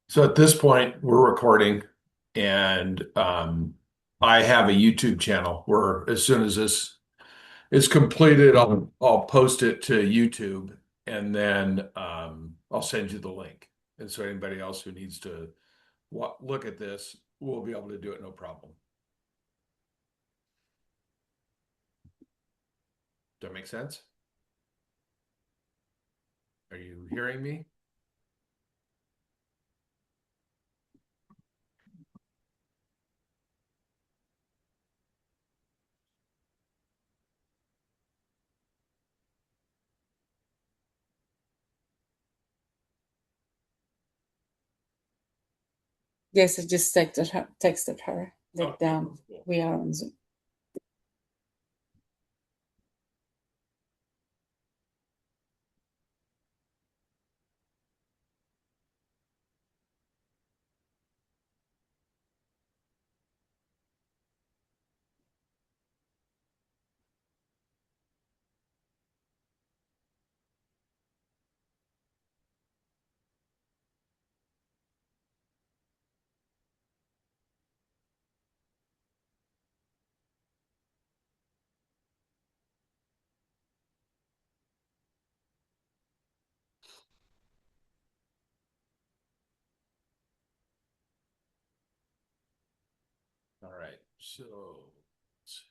So at this point, we're recording, and I have a YouTube channel where as soon as this is completed, I'll post it to YouTube, and then I'll send you the link. And so anybody else who needs to look at this will be able to do it no problem. Does that make sense? Are you hearing me? Yes, I just texted her that Okay, cool. we are on Zoom. All right. So let's see.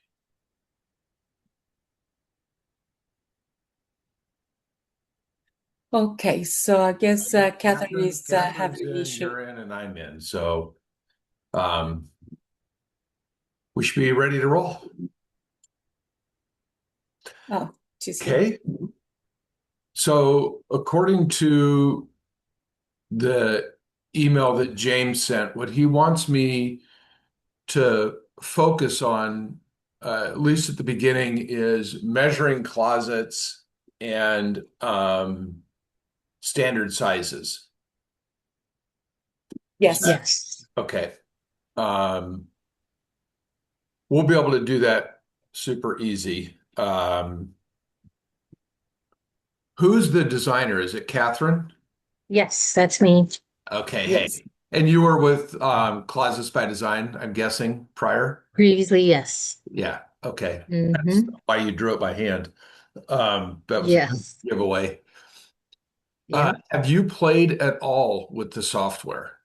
Okay, so I guess Catherine is Catherine's having an in, issue. you're in, and I'm in. So um, we should be ready to roll. Oh, she's here. Okay. So according to the email that James sent, what he wants me to focus on, at least at the beginning, is measuring closets and standard sizes. Is Yes. that Yes. okay? Um, we'll be able to do that super easy. Who's the designer? Is it Catherine? Yes, that's me. Okay, Yes. hey. And you were with Closets by Design, I'm guessing, prior? Previously, yes. Yeah, okay. That's Mm-hmm. why you drew it by hand. That was a Yes. giveaway. Yeah. Have you played at all with the software?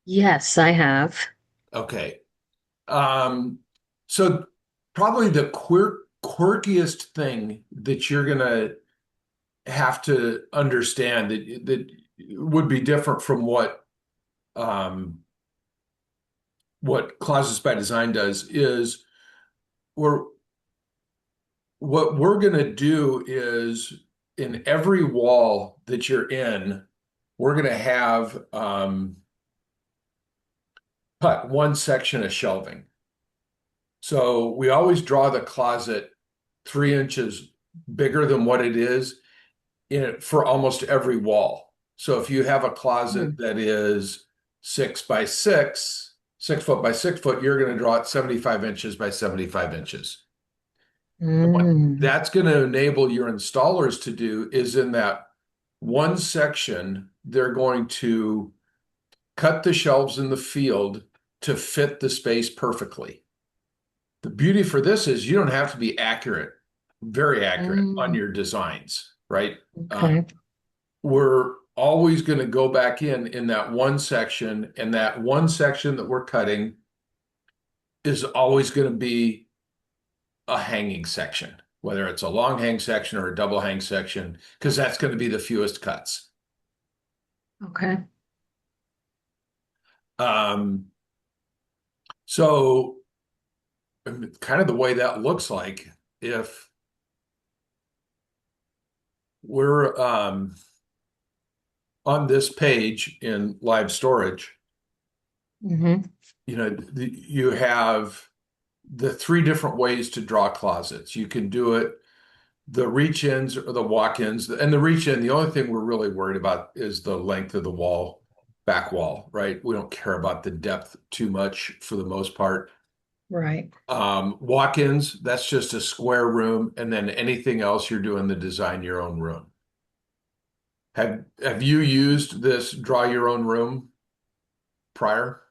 Yes, I have. Okay. Um, so probably the quirkiest thing that you're gonna have to understand that would be different from um, what Closets by Design does is we're what we're gonna do is in every wall that you're in, we're gonna have cut one section of shelving. So we always draw the closet 3 inches bigger than what it is for almost every wall. So if you have a closet Mm. that is 6 by 6, 6 foot by 6 foot, you're going to draw it 75 inches by 75 inches. And what Mm. that's going to enable your installers to do is in that one section, they're going to cut the shelves in the field to fit the space perfectly. The beauty for this is you don't have to be accurate, very accurate on Mm. your designs, right? Uh, Okay. we're always going to go back in that one section, and that one section that we're cutting is always going to be a hanging section, whether it's a long hang section or a double hang section, because that's going to be the fewest cuts. Okay. Um, so kind of the way that looks like if we're on this page in live storage, Mm-hmm. you have the three different ways to draw closets. You can do it the reach-ins or the walk-ins. And the reach-in, the only thing we're really worried about is the length of the wall, back wall, right? We don't care about the depth too much for the most part. Right. Walk-ins, that's just a square room, and then anything else you're doing the design your own room. Have you used this draw your own room prior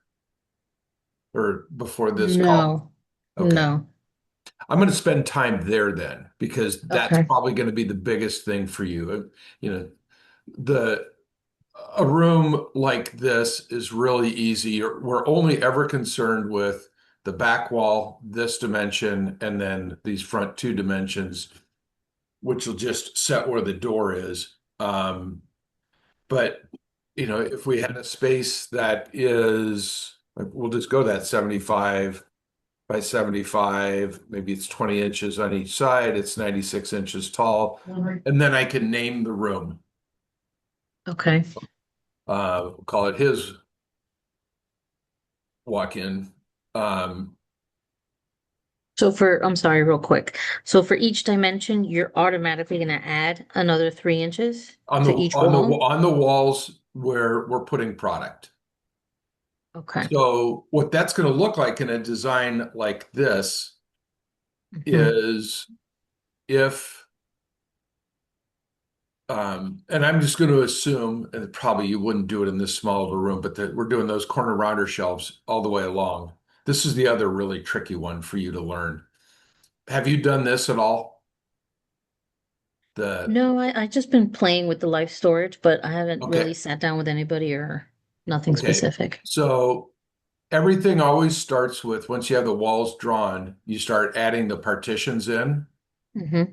or before this call? No, Okay. no. I'm going to spend time there then because that's Okay. probably going to be the biggest thing for you. You know, the a room like this is really easy. We're only ever concerned with the back wall, this dimension, and then these front two dimensions, which will just set where the door is. But if we had a space that is, like, we'll just go that 75 by 75, maybe it's 20 inches on each side, it's 96 inches tall, and then I can name the room. Okay. Call it his walk-in. Um, I'm sorry, real quick. So for each dimension, you're automatically going to add another 3 inches on the to each on the wall? on the walls where we're putting product. Okay. So what that's going to look like in a design like this Hmm. is if and I'm just going to assume, and probably you wouldn't do it in this small of a room, but that we're doing those corner rounder shelves all the way along. This is the other really tricky one for you to learn. Have you done this at all? The No, I just been playing with the life storage, but I haven't okay, really sat down with anybody or nothing okay. specific. So everything always starts with once you have the walls drawn, you start adding the partitions in. Hmm.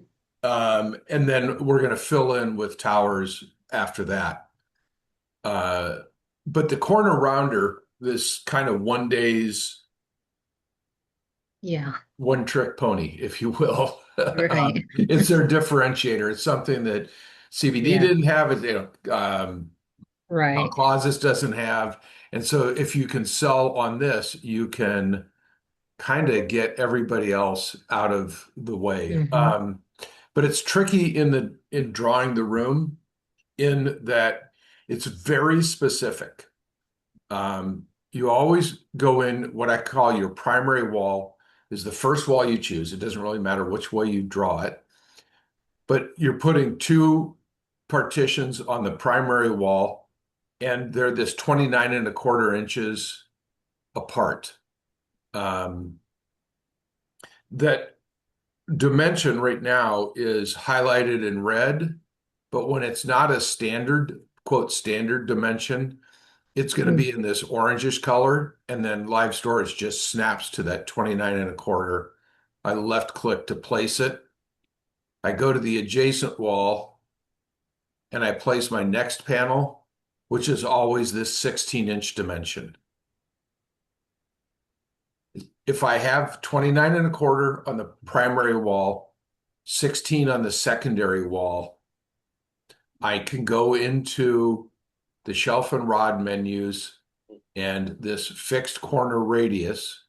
And then we're going to fill in with towers after that. Uh, but the corner rounder, this kind of one day's Yeah. one trick pony, if you will. Right. It's their differentiator. It's something that CBD Yeah. didn't have. Right. Closet doesn't have. And so if you can sell on this, you can kind of get everybody else out of the way. Hmm. But it's tricky in drawing the room in that it's very specific. You always go in what I call your primary wall is the first wall you choose. It doesn't really matter which way you draw it, but you're putting two partitions on the primary wall, and they're this 29 and a quarter inches apart. Um, that dimension right now is highlighted in red, but when it's not a standard, quote, standard dimension, it's going to be in this orangish color, and then live storage just snaps to that 29 and a quarter. I left click to place it. I go to the adjacent wall and I place my next panel, which is always this 16-inch dimension. If I have 29 and a quarter on the primary wall, 16 on the secondary wall, I can go into the shelf and rod menus, and this fixed corner radius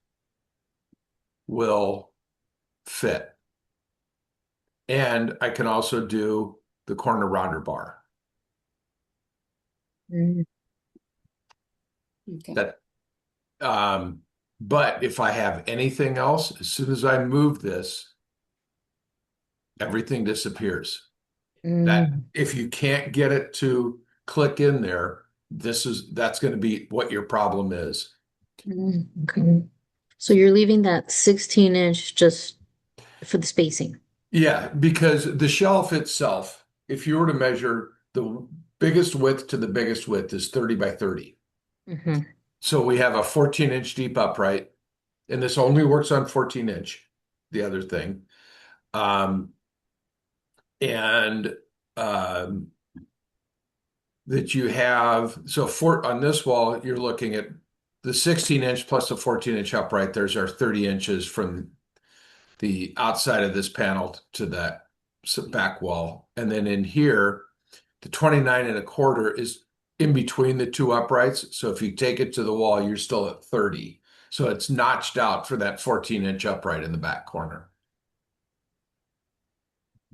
will fit. And I can also do the corner rounder bar. Mm. Okay. That, um, but if I have anything else, as soon as I move this, everything disappears. That Mm. if you can't get it to click in there, that's going to be what your problem is. Mm. Okay. So you're leaving that 16-inch just for the spacing. Yeah, because the shelf itself, if you were to measure the biggest width to the biggest width is 30 by 30. Hmm. So we have a 14-inch deep upright, and this only works on 14-inch, the other thing. Um, and um, that you have, so on this wall, you're looking at the 16-inch plus the 14-inch upright. There's our 30 inches from the outside of this panel to that back wall. And then in here, the 29 and a quarter is in between the two uprights. So if you take it to the wall, you're still at 30. So it's notched out for that 14-inch upright in the back corner.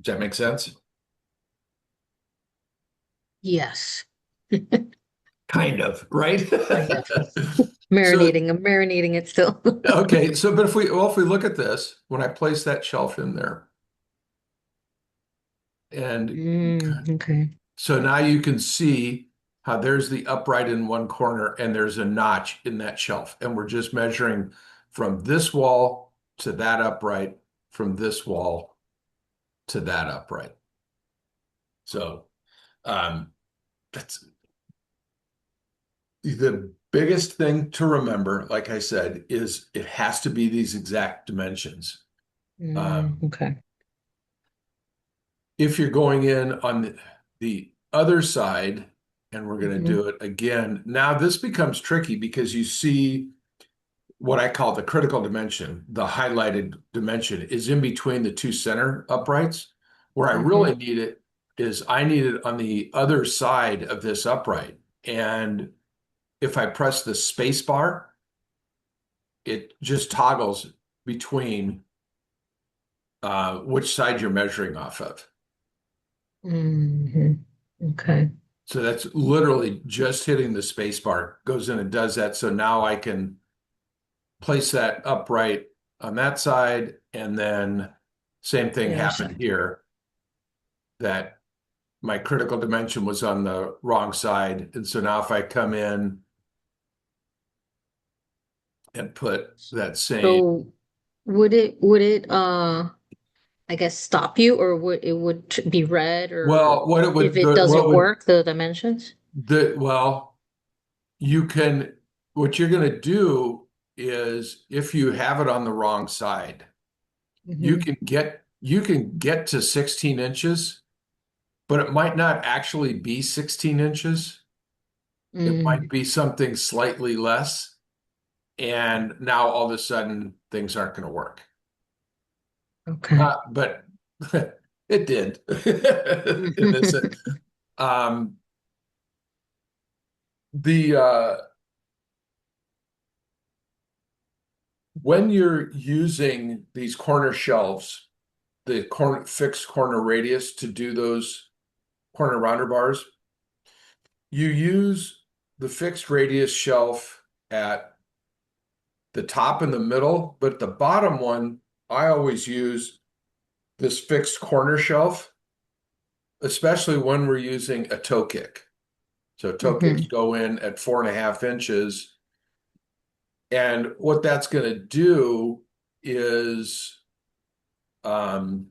Does that make sense? Yes. Kind of, right? Kind of. So, Marinating. I'm marinating it still. okay. So, but if we look at this, when I place that shelf in there and Okay. So now you can see how there's the upright in one corner and there's a notch in that shelf. And we're just measuring from this wall to that upright, from this wall to that upright. So that's the biggest thing to remember, like I said, is it has to be these exact dimensions. Okay. If you're going in on the other side, and we're going to Mhm. do it again, now this becomes tricky because you see what I call the critical dimension, the highlighted dimension is in between the two center uprights. Where I really Mhm. need it is I need it on the other side of this upright. And if I press the space bar, it just toggles between which side you're measuring off of. Mhm. Okay. So that's literally just hitting the space bar, goes in and does that. So now I can place that upright on that side, and then same thing The other happened side. here, that my critical dimension was on the wrong side. And so now if I come in and put that same, So would it I guess stop you, or be red, or well, what it if would, it what doesn't would, work, the dimensions? well, you can, what you're going to do is if you have it on the wrong side, Hmm. you can get to 16 inches, but it might not actually be 16 inches. It might Mm, be something slightly less. And now all of a sudden things aren't going to work. okay. But it did in this. Um, the When you're using these corner shelves, the fixed corner radius to do those corner rounder bars, you use the fixed radius shelf at the top and the middle, but the bottom one, I always use this fixed corner shelf, especially when we're using a toe kick. So toe kicks Hmm. go in at 4.5 inches. And what that's going to do is um,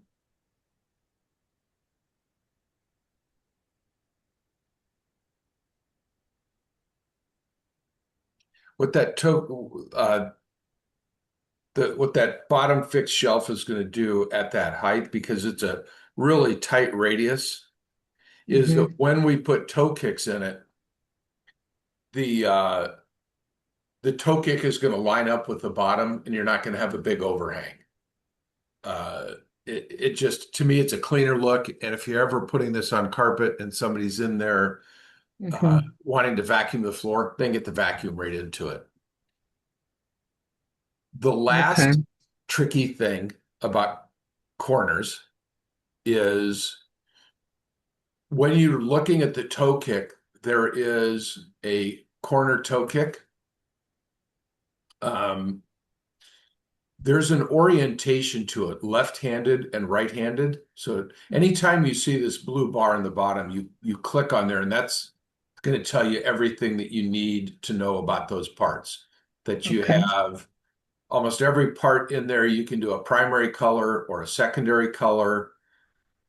what that toe what that bottom fixed shelf is going to do at that height, because it's a really tight radius, is that Hmm. when we put toe kicks in it, the uh, the toe kick is going to line up with the bottom, and you're not going to have a big overhang. Uh, it just, to me, it's a cleaner look. And if you're ever putting this on carpet and somebody's in there Hmm. wanting to vacuum the floor, then get the vacuum right into it. The Okay. last tricky thing about corners is when you're looking at the toe kick, there is a corner toe kick. Um, there's an orientation to it, left-handed and right-handed. So anytime you see this blue bar in the bottom, you click on there, and that's going to tell you everything that you need to know about those parts. That you Okay. have almost every part in there. You can do a primary color or a secondary color,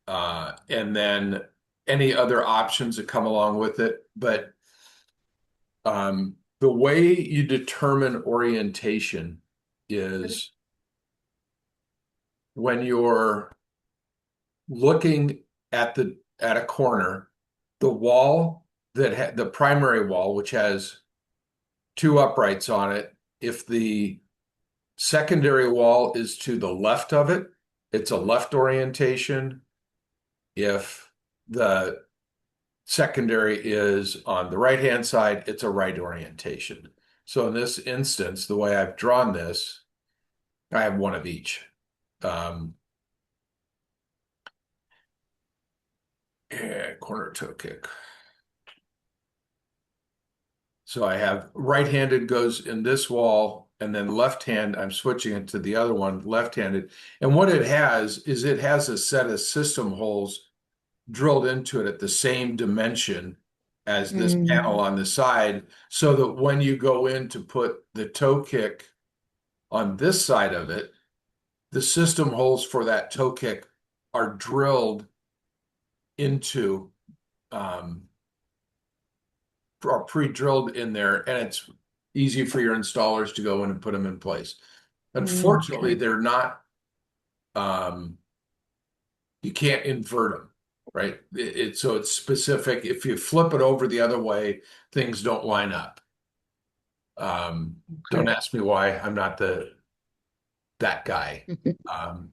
and then any other options that come along with it. But the way you determine orientation is when you're looking at a corner, the wall the primary wall, which has two uprights on it, if the secondary wall is to the left of it, it's a left orientation. If the secondary is on the right-hand side, it's a right orientation. So in this instance, the way I've drawn this, I have one of each. Um, Corner toe kick. So I have right-handed goes in this wall, and then left hand, I'm switching it to the other one, left-handed. And what it has is it has a set of system holes drilled into it at the same dimension as this panel Mm, on the side, so that when you go in to put the toe kick on this side of it, the system holes for that toe kick are drilled into, um, are pre-drilled in there, and it's easy for your installers to go in and put them in place. Unfortunately, okay. they're not, um, you can't invert them, right? So it's specific. If you flip it over the other way, things don't line up. Don't Okay. ask me why. I'm not that guy. Um,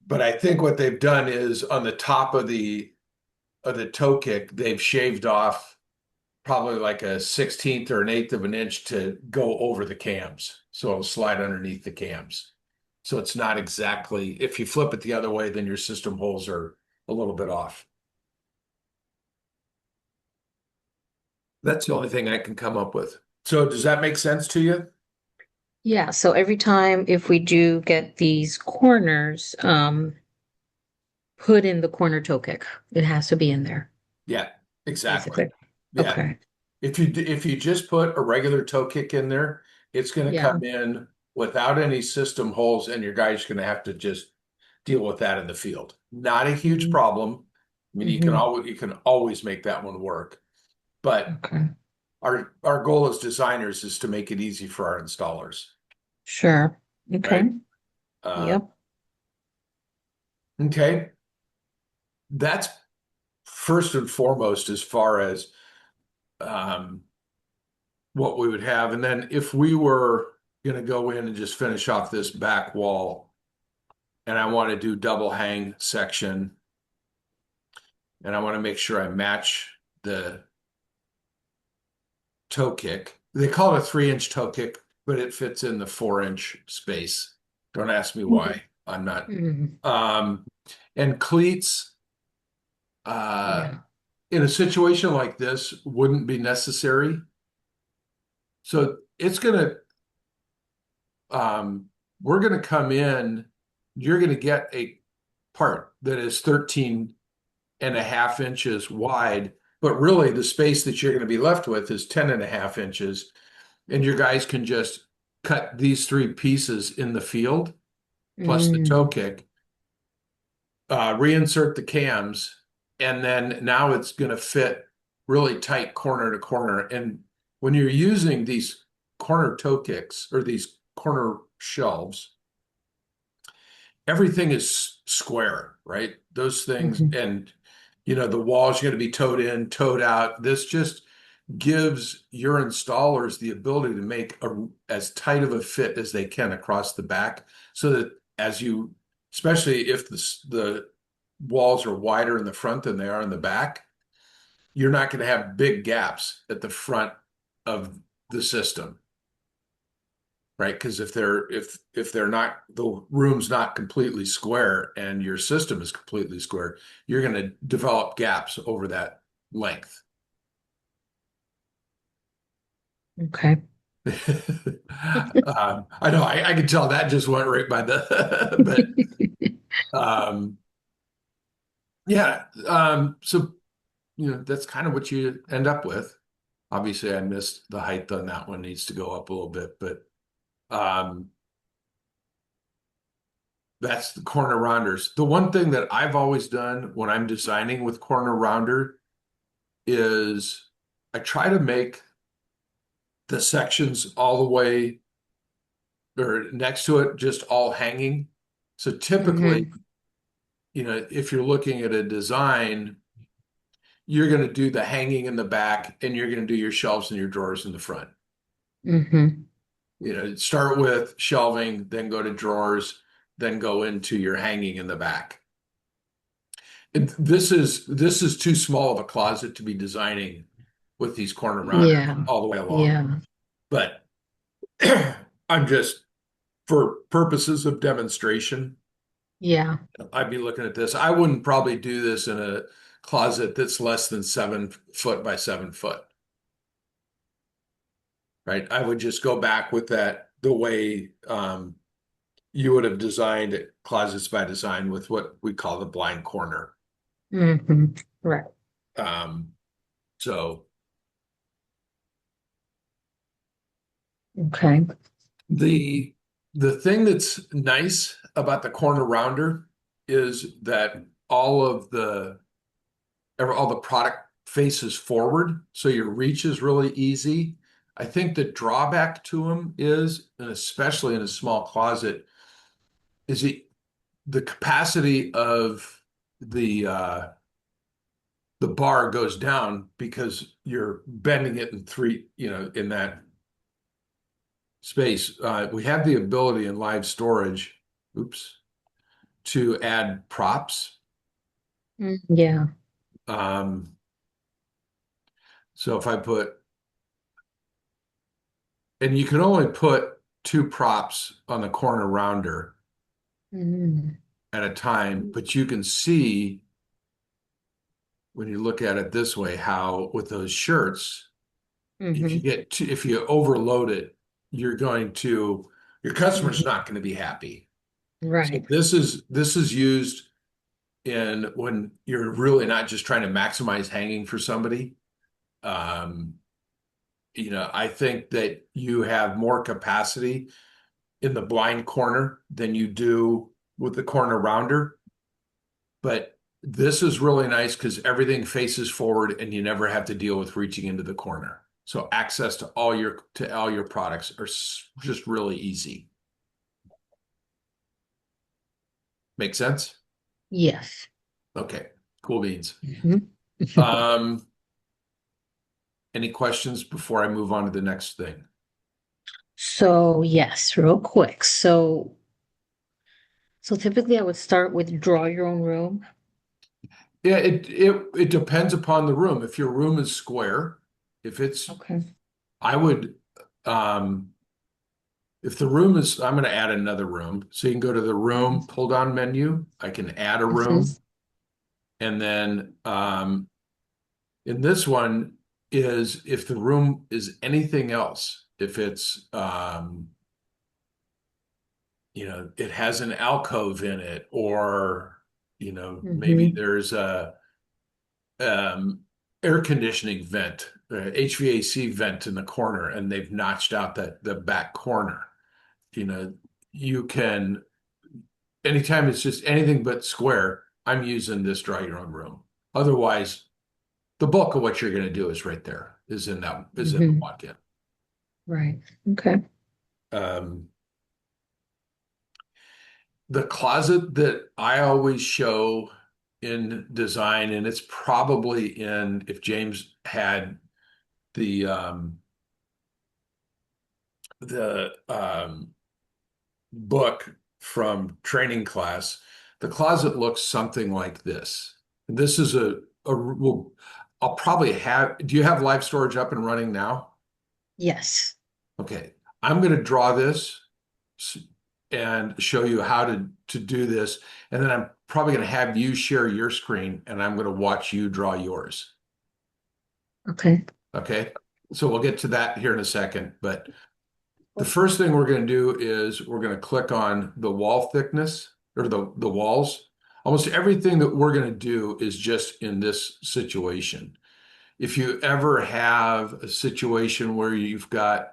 but I think what they've done is on the top of the toe kick, they've shaved off probably like a 16th or an eighth of an inch to go over the cams. So it'll slide underneath the cams. So it's not exactly, if you flip it the other way, then your system holes are a little bit off. That's the only thing I can come up with. So does that make sense to you? Yeah, so every time if we do get these corners, put in the corner toe kick. It has to be in there, Yeah, exactly. basically. Yeah. Okay. If you just put a regular toe kick in there, it's going to Yeah. come in without any system holes, and your guy's going to have to just deal with that in the field. Not a huge Mm-hmm. problem. I mean, Mm-hmm. you can always make that one work. But Okay. our goal as designers is to make it easy for our installers, Sure. right? Okay. Uh, Yep. okay, that's first and foremost as far as um, what we would have. And then if we were going to go in and just finish off this back wall, and I want to do double hang section, and I want to make sure I match the toe kick. They call it a 3-inch toe kick, but it fits in the 4-inch space. Don't ask me why. I'm not. Mm-hmm. Um, and cleats, uh, Yeah. in a situation like this, wouldn't be necessary. So it's gonna, we're gonna come in. You're gonna get a part that is 13.5 inches wide, but really the space that you're going to be left with is 10.5 inches. And your guys can just cut these three pieces in the field, plus the toe Mm. kick, reinsert the cams, and then now it's going to fit really tight corner to corner. And when you're using these corner toe kicks or these corner shelves, everything is square, right? Those things, Mm-hmm. and the wall's going to be toed in, toed out. This just gives your installers the ability to make as tight of a fit as they can across the back, so that especially if the walls are wider in the front than they are in the back, you're not going to have big gaps at the front of the system, right? Because if they're not, the room's not completely square and your system is completely square, you're going to develop gaps over that length. Okay. I know I can tell that just went right by the but yeah, so that's kind of what you end up with. Obviously, I missed the height on that one, needs to go up a little bit, but um, that's the corner rounders. The one thing that I've always done when I'm designing with corner rounder is I try to make the sections all the way or next to it just all hanging. So typically, Mm-hmm. if you're looking at a design, you're going to do the hanging in the back and you're going to do your shelves and your drawers in the front. Mm-hmm. Start with shelving, then go to drawers, then go into your hanging in the back. And this is too small of a closet to be designing with these corner rounders Yeah. all the way along. Yeah. But I'm just, for purposes of demonstration, Yeah. I'd be looking at this. I wouldn't probably do this in a closet that's less than 7 foot by 7 foot, right? I would just go back with that the way you would have designed closets by design with what we call the blind corner. Right. Um, so Okay. the the thing that's nice about the corner rounder is that all the product faces forward, so your reach is really easy. I think the drawback to them is, and especially in a small closet, is the capacity of the bar goes down because you're bending it in three, in that space. We have the ability in live storage, oops, to add props. Yeah. Um, so if I put, and you can only put two props on the corner rounder Mm-hmm. at a time, but you can see when you look at it this way, how with those shirts, if you overload it, you're going to, your customer's not going to be happy. So Right. this is used in when you're really not just trying to maximize hanging for somebody. Um, I think that you have more capacity in the blind corner than you do with the corner rounder. But this is really nice because everything faces forward and you never have to deal with reaching into the corner. So access to all your products are just really easy. Make sense? Yes. Okay, cool beans. Mhm. Um, any questions before I move on to the next thing? So yes, real quick. So typically I would start with draw your own room. Yeah, it depends upon the room. If your room is square, if it's Okay. I would um if the room is I'm going to add another room. So you can go to the room pull down menu. I can add a Mhm. room and then in this one is if the room is anything else, if it's it has an alcove in it or maybe Mhm. there's a um, air conditioning vent, HVAC vent in the corner, and they've notched out the back corner. You know, you can anytime it's just anything but square, I'm using this draw your own room. Otherwise, the bulk of what you're going to do is right there, is in the Mhm. walk-in. Right. Okay. Um, the closet that I always show in design, and it's probably in if James had the book from training class, the closet looks something like this. This is well, I'll probably have, do you have live storage up and running now? Yes. Okay. I'm going to draw this s- and show you how to do this. And then I'm probably going to have you share your screen and I'm going to watch you draw yours. Okay. Okay. So we'll get to that here in a second. But the first thing we're going to do is we're going to click on the wall thickness or the walls. Almost everything that we're going to do is just in this situation. If you ever have a situation where you've got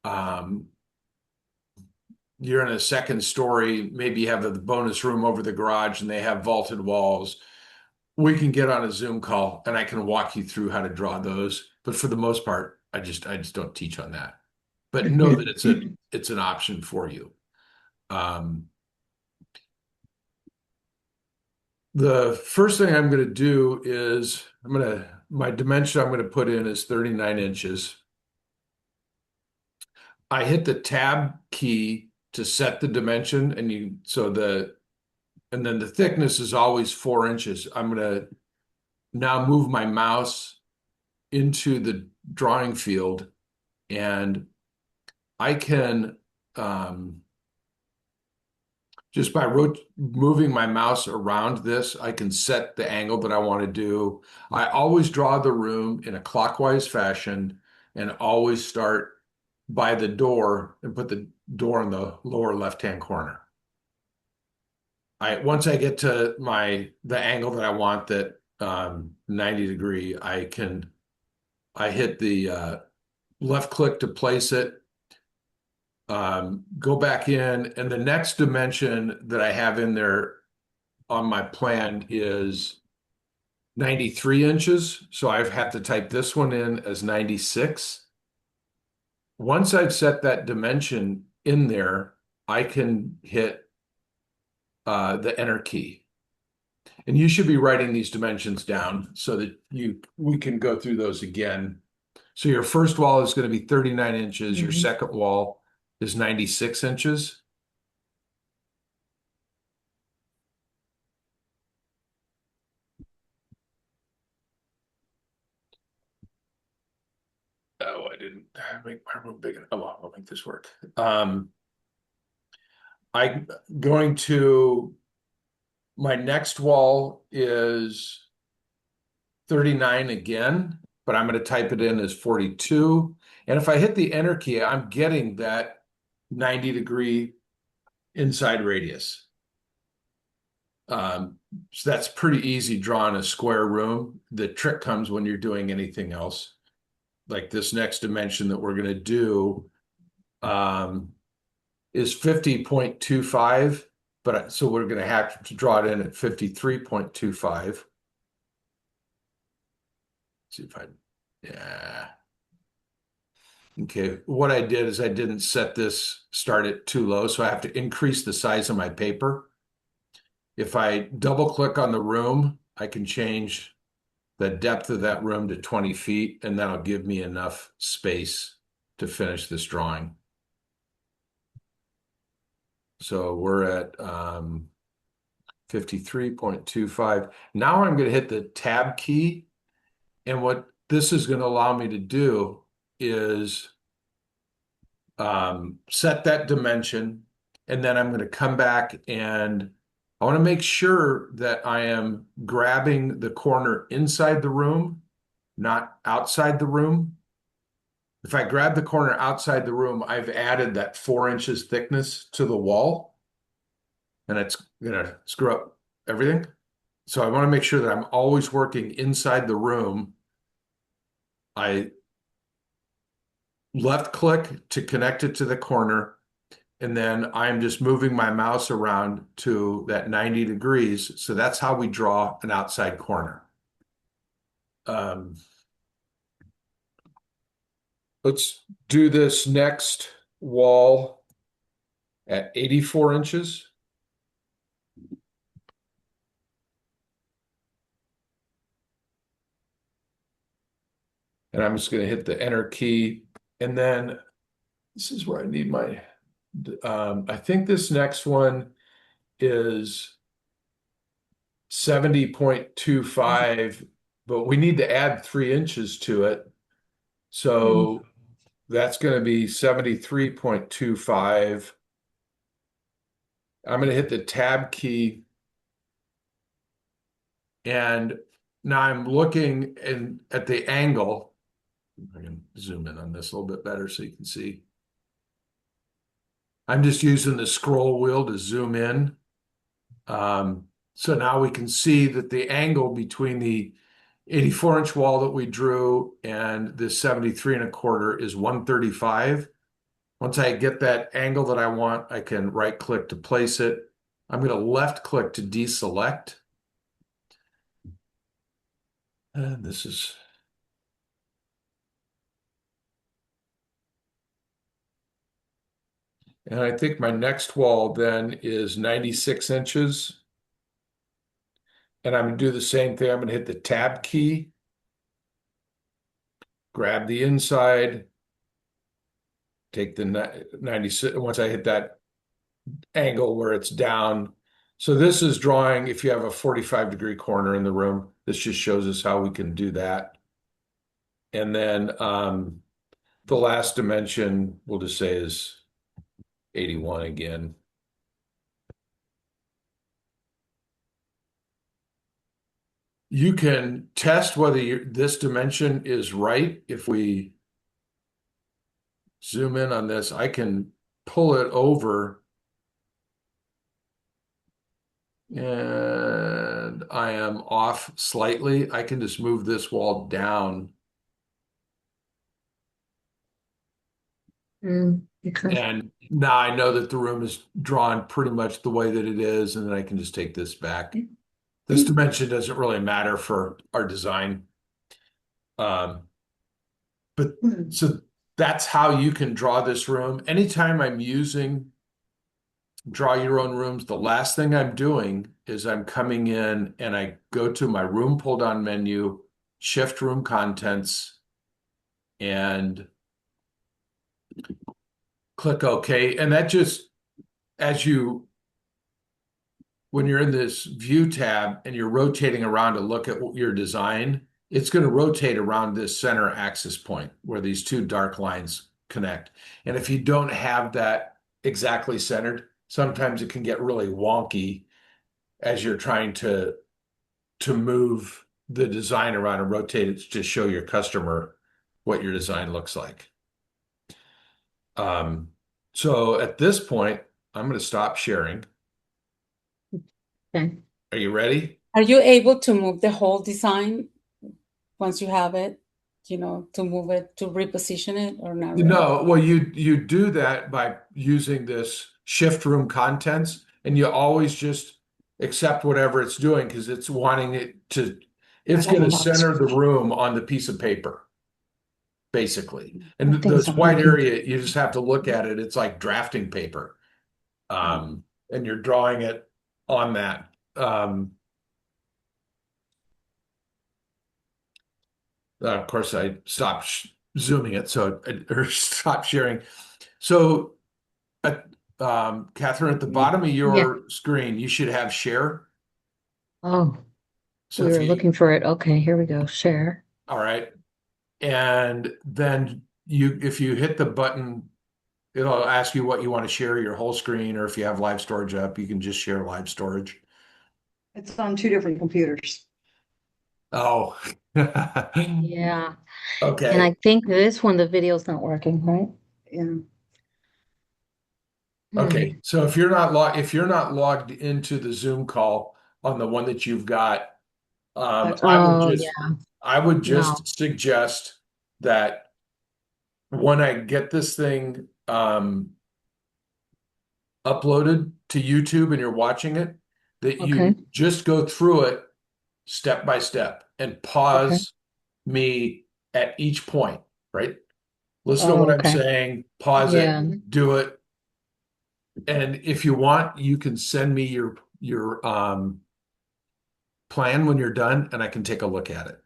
um, you're in a second story, maybe you have the bonus room over the garage and they have vaulted walls, we can get on a Zoom call and I can walk you through how to draw those. But for the most part, I just don't teach on that. But know that it's an option for you. Um, the first thing I'm going to do is my dimension I'm going to put in is 39 inches. I hit the tab key to set the dimension and then the thickness is always 4 inches. I'm going to now move my mouse into the drawing field and I can just by moving my mouse around this, I can set the angle that I want to do. I always draw the room in a clockwise fashion and always start by the door and put the door in the lower left-hand corner. once I get to the angle that I want, that 90 degree, I hit the left click to place it, go back in, and the next dimension that I have in there on my plan is 93 inches. So I've had to type this one in as 96. Once I've set that dimension in there, I can hit the enter key. And you should be writing these dimensions down so that we can go through those again. So your first wall is going to be 39 inches. Your Mhm. second wall is 96 inches. Oh, I didn't make my room big enough. Oh, well, I'll make this work. I'm going to, my next wall is 39 again, but I'm going to type it in as 42. And if I hit the enter key, I'm getting that 90-degree inside radius. So that's pretty easy drawing a square room. The trick comes when you're doing anything else. Like this next dimension that we're going to do is 50.25, but so we're going to have to draw it in at 53.25. See if I, yeah. Okay, what I did is I didn't set this start it too low, so I have to increase the size of my paper. If I double click on the room, I can change the depth of that room to 20 feet, and that'll give me enough space to finish this drawing. So we're at 53.25. Now I'm going to hit the tab key, and what this is going to allow me to do is set that dimension, and then I'm going to come back and I want to make sure that I am grabbing the corner inside the room, not outside the room. If I grab the corner outside the room, I've added that 4 inches thickness to the wall, and it's going to screw up everything. So I want to make sure that I'm always working inside the room. I left click to connect it to the corner, and then I'm just moving my mouse around to that 90 degrees. So that's how we draw an outside corner. Um, let's do this next wall at 84 inches. And I'm just going to hit the enter key. And then this is where I need my, I think this next one is 70.25, but we need to add 3 inches to it. So that's going to be 73.25. I'm going to hit the tab key. And now I'm looking at the angle. I can zoom in on this a little bit better so you can see. I'm just using the scroll wheel to zoom in. So now we can see that the angle between the 84-inch wall that we drew and the 73 1/4 is 135. Once I get that angle that I want, I can right click to place it. I'm going to left click to deselect. And this is, and I think my next wall then is 96 inches. And I'm going to do the same thing. I'm going to hit the tab key, grab the inside, take the 96. Once I hit that angle where it's down. So this is drawing, if you have a 45-degree corner in the room, this just shows us how we can do that. And then the last dimension we'll just say is 81 again. You can test whether this dimension is right. If we zoom in on this, I can pull it over And I am off slightly. I can just move this wall down. Okay. And now I know that the room is drawn pretty much the way that it is, and then I can just take this back. This dimension doesn't really matter for our design. Um, but so that's how you can draw this room. Anytime I'm using draw your own rooms, the last thing I'm doing is I'm coming in and I go to my room pull down menu, shift room contents, and click OK. And that just, as you, when you're in this view tab and you're rotating around to look at your design, it's going to rotate around this center axis point where these two dark lines connect. And if you don't have that exactly centered, sometimes it can get really wonky as you're trying to move the design around and rotate it to show your customer what your design looks like. Um, so at this point, I'm going to stop sharing. Okay. Are you ready? Are you able to move the whole design once you have it, to move it, to reposition it, or not really? No, well, you do that by using this shift room contents, and you always just accept whatever it's doing because it's wanting it to, it's going to center the room on the piece of paper, basically. And Things this are white working. area, you just have to look at it. It's like drafting paper. And you're drawing it on that. Of course, I stopped zooming it, or stopped sharing. So, Catherine, at the bottom of Yeah. your screen, you should have share. Oh, So we if were you, looking for it. Okay, here we go. Share. all right, and then if you hit the button, it'll ask you what you want to share, your whole screen, or if you have live storage up, you can just share live storage. It's on two different computers. Oh, Yeah. And okay. I think this one, the video's not working, right? And Okay, Hmm. so if you're not logged into the Zoom call on the one that you've got, that's Oh, yeah. I would No. just suggest that when I get this thing uploaded to YouTube and you're watching it, that Okay. you just go through it step by step and Okay. pause me at each point, right? Listen to Oh, what I'm okay. saying, pause it, Yeah. do it. And if you want, you can send me your plan when you're done and I can take a look at it.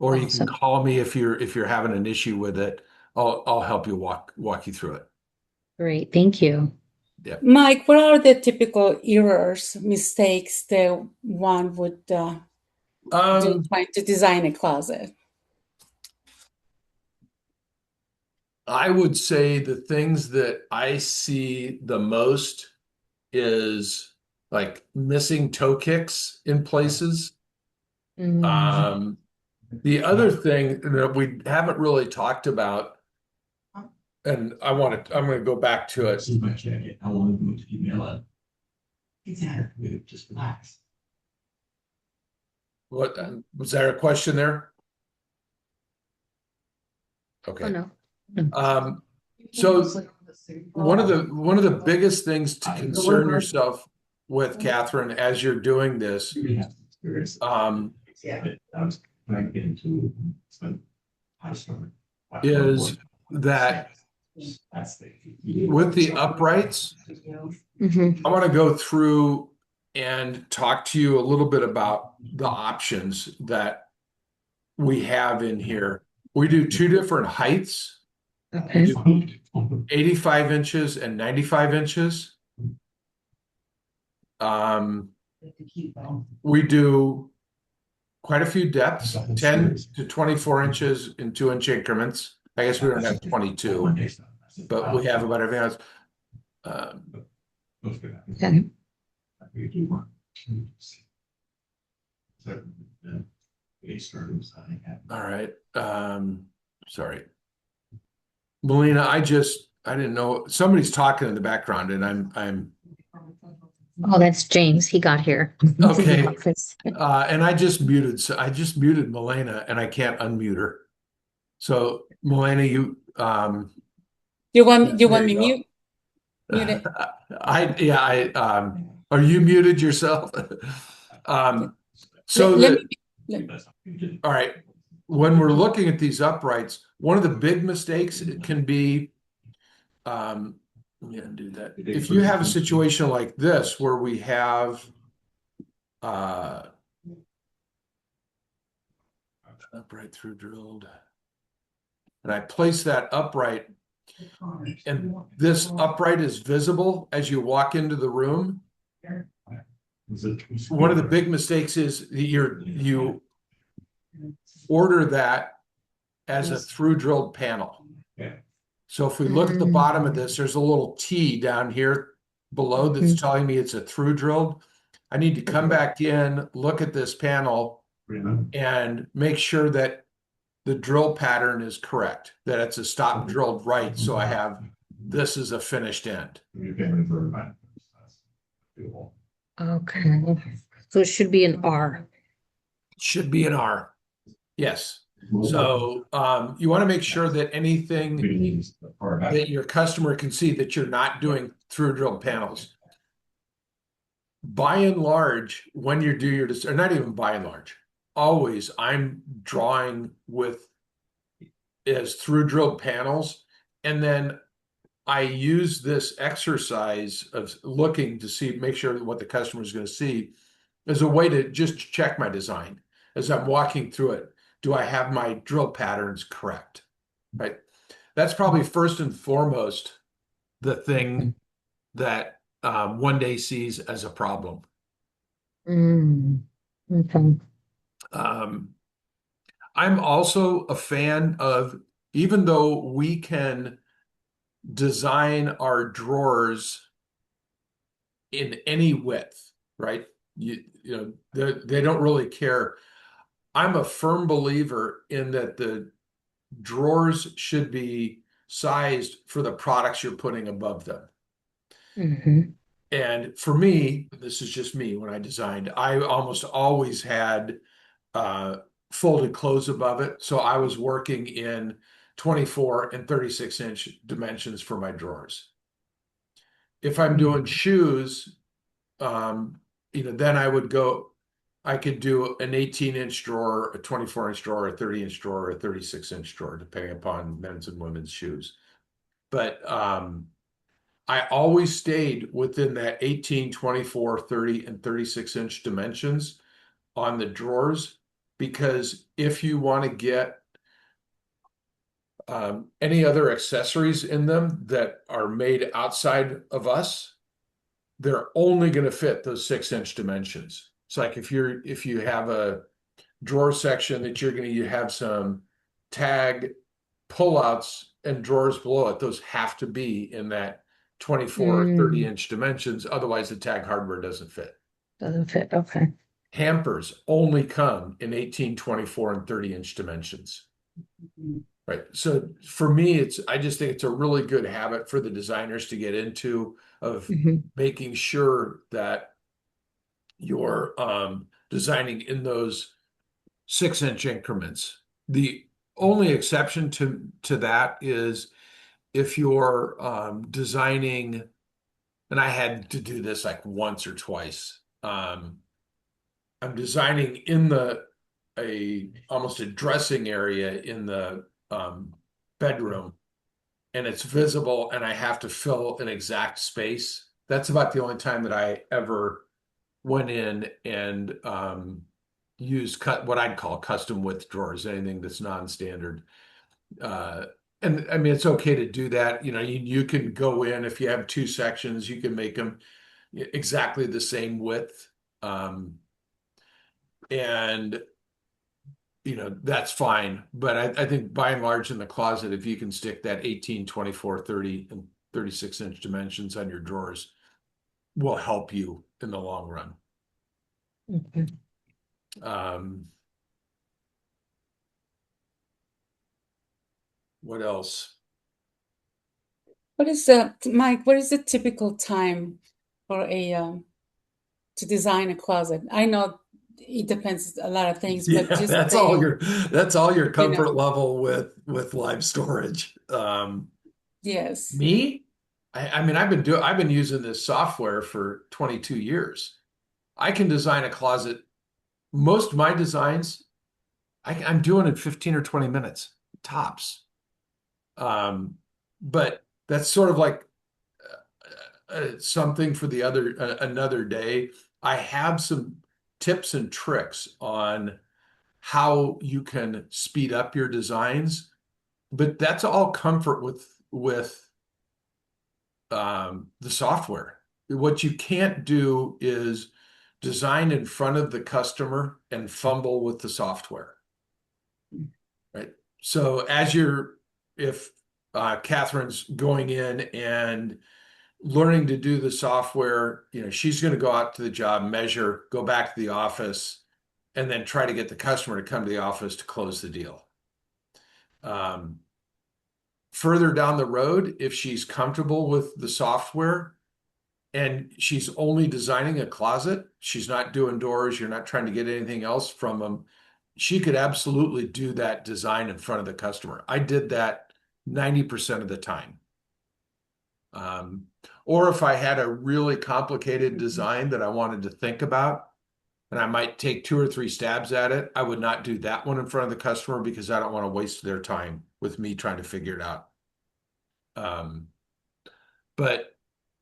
Or you can Awesome. call me if you're having an issue with it. I'll help you walk you through it. Great. Thank you. Yeah. Mike, what are the typical errors, mistakes that one would do Um, trying to design a closet? I would say the things that I see the most is like missing toe kicks in places. Mm. Um, the other thing that we haven't really talked about, and I'm going to go back to it. See my jacket. I want to move to email it. Exactly. Just relax. What was there a question there? Oh, Okay. no. No. So one of the biggest things to concern yourself with, Catherine, as you're doing this, We have experience. yeah. I was trying to get into some high story. is that That's the. with the uprights, Mm-hmm. I want to go through and talk to you a little bit about the options that we have in here. We do two different heights, Okay. 85 inches and 95 inches. We do quite a few depths, 10 to 24 inches in 2-inch increments. I guess we don't have 22, but we have about everything else. Okay. All right. Sorry. Melina, I didn't know somebody's talking in the background and I'm Oh, that's James. He got here. Okay. Office. And I just muted Milena and I can't unmute her. So Milena, You want there me you go. muted? Are you muted yourself? So Let that, me let, all right, when we're looking at these uprights, one of the big mistakes it can be, let me undo that. If you have a situation like this where we have uh, upright through drilled, and I place that upright, and this upright is visible as you walk into the room. One of the big mistakes is you order that as a through drilled panel. So if we look at the bottom of this, there's a little T down here below that's telling me it's a through drilled. I need to come back in, look at this panel, and make sure that the drill pattern is correct, that it's a stop drilled right. So I have this as a finished end. Okay. So it should be an R. Should be an R. Yes. So you want to make sure that anything that your customer can see that you're not doing through drilled panels. By and large, when you do your, or not even by and large, always I'm drawing with as through drilled panels. And then I use this exercise of looking to see, make sure that what the customer is going to see as a way to just check my design as I'm walking through it. Do I have my drill patterns correct? Right. That's probably first and foremost the thing that one day sees as a problem. Okay. I'm also a fan of, even though we can design our drawers in any width, right? You know, they don't really care. I'm a firm believer in that the drawers should be sized for the products you're putting above them. And for me, this is just me when I designed, I almost always had folded clothes above it. So I was working in 24 and 36-inch dimensions for my drawers. If I'm doing shoes, then I could do an 18-inch drawer, a 24-inch drawer, a 30-inch drawer, a 36-inch drawer, depending upon men's and women's shoes. But I always stayed within that 18, 24, 30, and 36-inch dimensions on the drawers, because if you want to get any other accessories in them that are made outside of us, they're only going to fit those 6-inch dimensions. It's like if you have a drawer section that you're going to have some tag pullouts and drawers below it, those have to be in that 24 or 30-inch dimensions. Otherwise, the tag hardware doesn't fit. Doesn't fit. Okay. Hampers only come in 18, 24, and 30-inch dimensions. Right. So for me, I just think it's a really good habit for the designers to get into, of making sure that you're designing in those 6-inch increments. The only exception to that is if you're designing, and I had to do this like once or twice. I'm designing in almost a dressing area in the bedroom, and it's visible, and I have to fill an exact space. That's about the only time that I ever went in and used what I'd call custom width drawers, anything that's non-standard. And I mean, it's okay to do that. You can go in, if you have two sections, you can make them exactly the same width. And that's fine. But I think by and large in the closet, if you can stick that 18, 24, 30, and 36-inch dimensions on your drawers, will help you in the long run. Okay. What else? Mike, what is the typical time for a to design a closet. I know it depends a lot of things, Yeah, but just that's all saying, your you know, comfort level with live storage. yes. Me, I mean, I've been using this software for 22 years. I can design a closet. Most of my designs, I'm doing in 15 or 20 minutes tops. Um, but that's sort of like something for the other another day. I have some tips and tricks on how you can speed up your designs, but that's all comfort with the software. What you can't do is design in front of the customer and fumble with the software, right? So if Catherine's going in and learning to do the software, she's going to go out to the job, measure, go back to the office, and then try to get the customer to come to the office to close the deal. Um, Further down the road, if she's comfortable with the software and she's only designing a closet, she's not doing doors, you're not trying to get anything else from them, she could absolutely do that design in front of the customer. I did that 90% of the time. Um, or if I had a really complicated design that I wanted to think about, and I might take 2 or 3 stabs at it, I would not do that one in front of the customer because I don't want to waste their time with me trying to figure it out. Um, but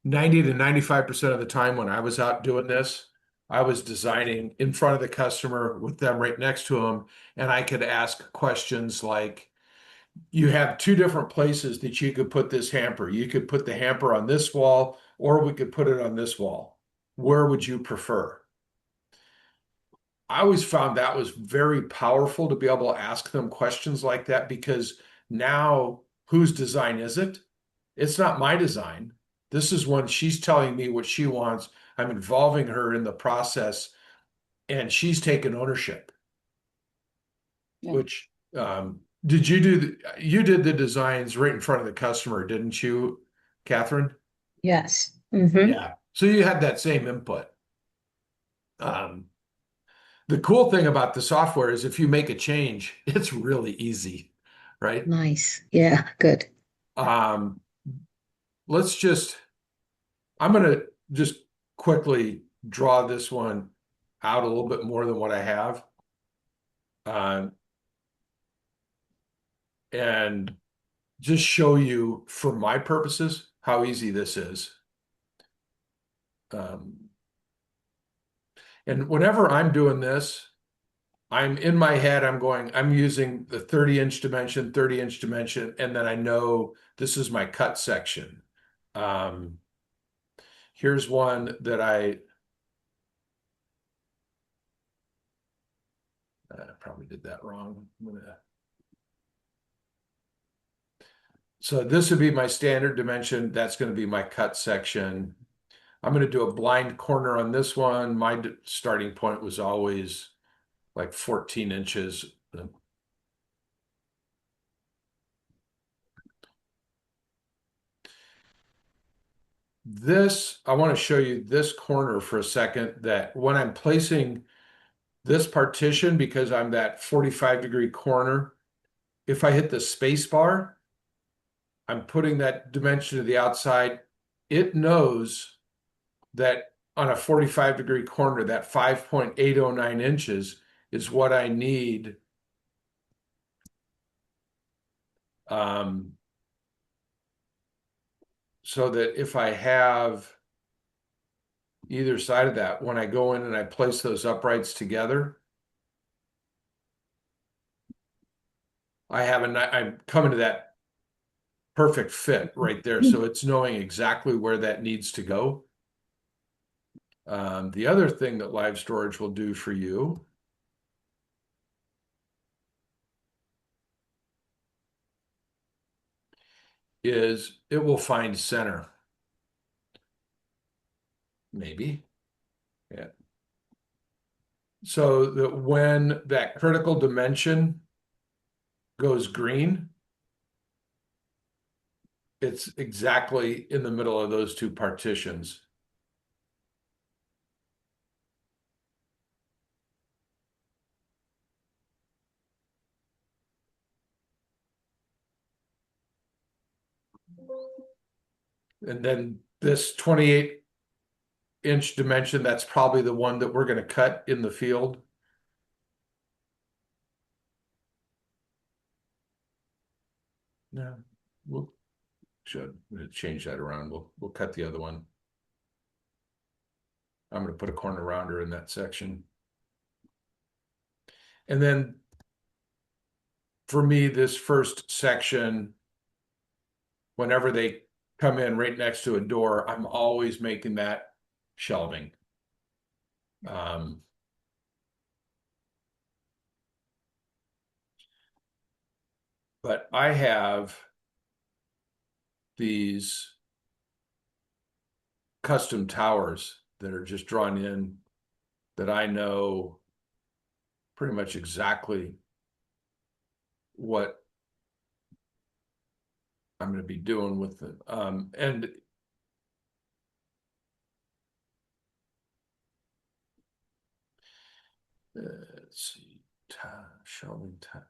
90 to 95% of the time when I was out doing this, I was designing in front of the customer with them right next to them, and I could ask questions like, you have 2 different places that you could put this hamper. You could put the hamper on this wall, or we could put it on this wall. Where would you prefer? I always found that was very powerful to be able to ask them questions like that because now whose design is it? It's not my design. This is when she's telling me what she wants. I'm involving her in the process and she's taking ownership, Yeah. which did you do you did the designs right in front of the customer, didn't you, Catherine? Yes. Mm-hmm. Yeah. So you had that same input. Um, the cool thing about the software is if you make a change, it's really easy, right? Nice. Yeah, good. Um, let's just, I'm going to just quickly draw this one out a little bit more than what I have. Um, and just show you, for my purposes, how easy this is. Um, and whenever I'm doing this, I'm in my head, I'm using the 30-inch dimension, 30-inch dimension, and then I know this is my cut section. Um, Here's one that I probably did that wrong. So this would be my standard dimension. That's going to be my cut section. I'm going to do a blind corner on this one. My starting point was always like 14 inches. I want to show you this corner for a second, that when I'm placing this partition, because I'm that 45-degree corner, if I hit the space bar, I'm putting that dimension to the outside. It knows that on a 45-degree corner, that 5.809 inches is what I need so that if I have either side of that, when I go in and I place those uprights together, I'm coming to that perfect fit right there. So it's knowing exactly where that needs to go. The other thing that live storage will do for you is it will find center. Maybe. Yeah. So that when that critical dimension goes green, it's exactly in the middle of those 2 partitions. And then this 28-inch dimension, that's probably the one that we're going to cut in the field. No, we'll change that around. We'll cut the other one. I'm going to put a corner rounder in that section. And then for me, this first section, whenever they come in right next to a door, I'm always making that shelving. But I have these custom towers that are just drawn in that I know pretty much exactly what I'm going to be doing with it. And let's see, shelving time.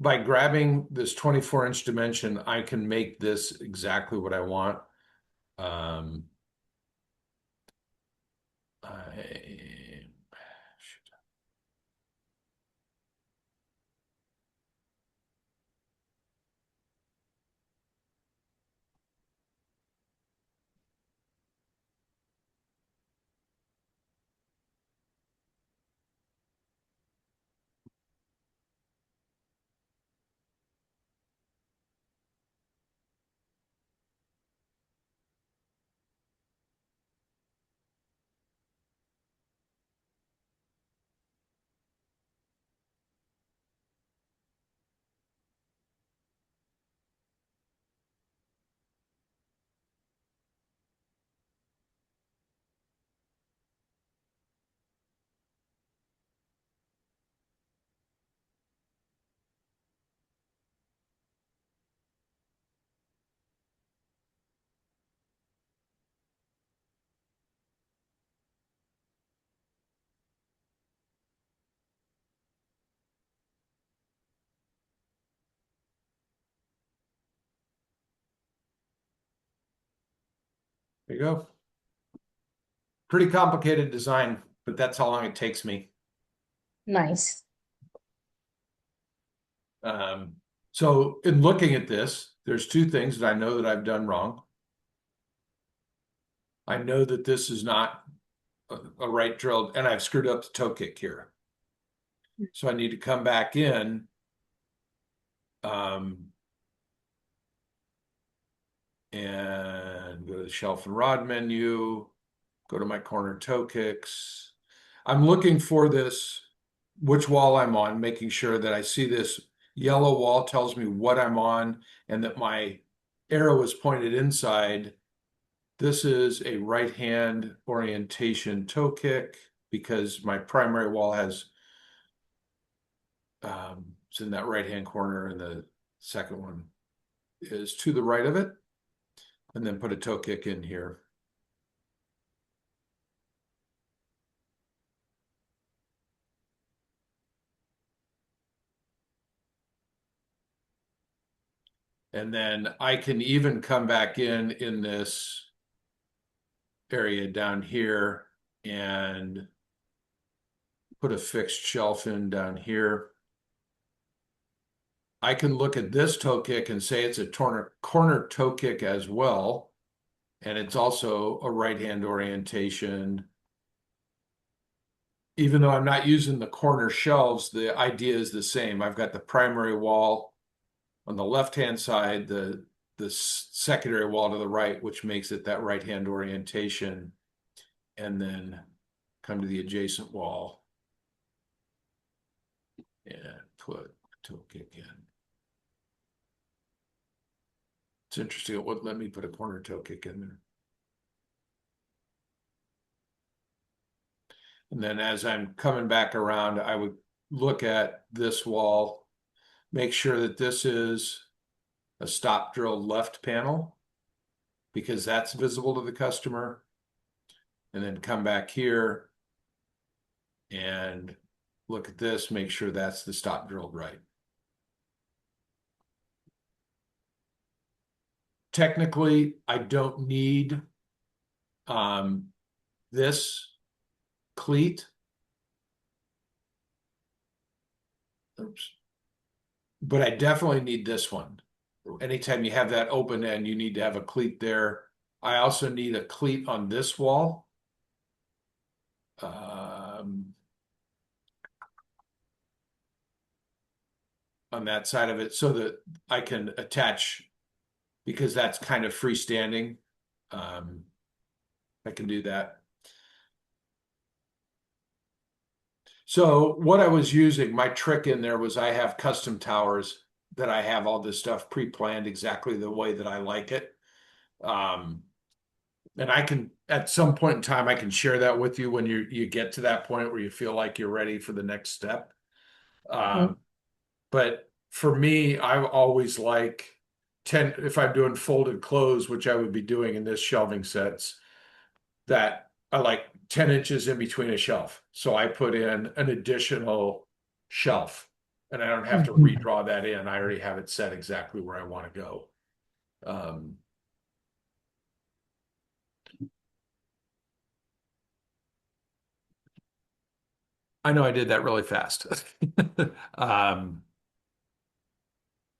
By grabbing this 24-inch dimension, I can make this exactly what I want. There you go. Pretty complicated design, but that's how long it takes me. Nice. So in looking at this, there's two things that I know that I've done wrong. I know that this is not a right drilled, and I've screwed up the toe kick here. So I need to come back in. And go to the shelf and rod menu, go to my corner toe kicks. I'm looking for this, which wall I'm on, making sure that I see this yellow wall tells me what I'm on and that my arrow is pointed inside. This is a right hand orientation toe kick because my primary wall has it's in that right hand corner, and the second one is to the right of it, and then put a toe kick in here. And then I can even come back in this area down here and put a fixed shelf in down here. I can look at this toe kick and say it's a corner toe kick as well. And it's also a right hand orientation. Even though I'm not using the corner shelves, the idea is the same. I've got the primary wall on the left-hand side, the secondary wall to the right, which makes it that right-hand orientation, and then come to the adjacent wall and put a toe kick in. It's interesting. It wouldn't let me put a corner toe kick in there. And then as I'm coming back around, I would look at this wall, make sure that this is a stop drill left panel because that's visible to the customer. And then come back here and look at this, make sure that's the stop drilled right. Technically, I don't need this cleat. Oops. But I definitely need this one. Anytime you have that open end, you need to have a cleat there. I also need a cleat on this wall. On that side of it so that I can attach, because that's kind of freestanding. I can do that. So what I was using, my trick in there was I have custom towers that I have all this stuff pre-planned exactly the way that I like it. And I can, at some point in time, I can share that with you when you get to that point where you feel like you're ready for the next step. But for me, I always like 10, if I'm doing folded clothes, which I would be doing in this shelving sets, that I like 10 inches in between a shelf. So I put in an additional shelf and I don't have to redraw that in. I already have it set exactly where I want to go. I know I did that really fast.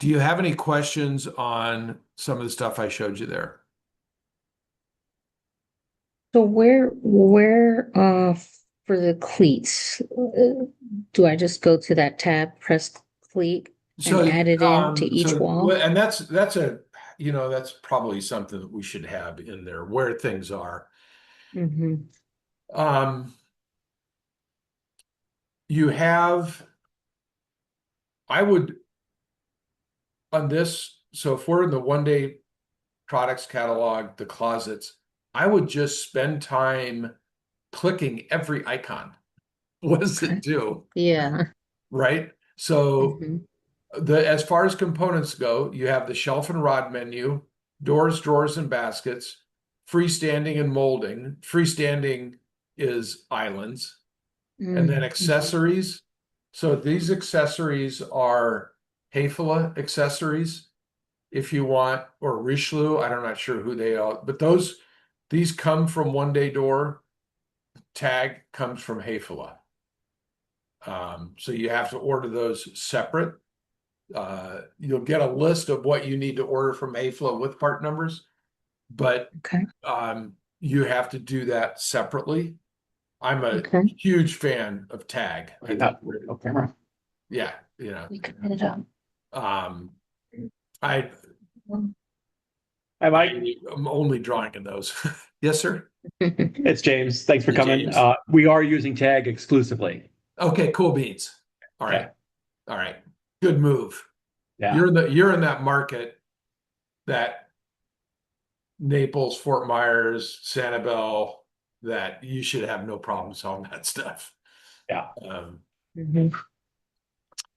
Do you have any questions on some of the stuff I showed you there? So where for the cleats, do I just go to that tab, press cleat and add it in to each wall? And that's a, that's probably something that we should have in there where things are. You have, I would, on this, so if we're in the one-day products catalog, the closets, I would just spend time clicking every icon. What does it do? Yeah. Right? So as far as components go, you have the shelf and rod menu, doors, drawers, and baskets, freestanding and molding. Freestanding is islands, and then accessories. So these accessories are Hafele accessories, if you want, or Richelieu. I'm not sure who they are, but these come from One Day Door. Tag comes from Hafele. So you have to order those separate. You'll get a list of what you need to order from Hafele with part numbers, but you have to do that separately. I'm a huge fan of Tag. Yeah, We can put it up. I'm only drawing in those. Yes, sir. It's James. Thanks for Hey, coming. James. We are using Tag exclusively. Okay, cool beans. All right. All right. Good move. Yeah. You're in that market, that Naples, Fort Myers, Sanibel, that you should have no problem selling that stuff. Yeah.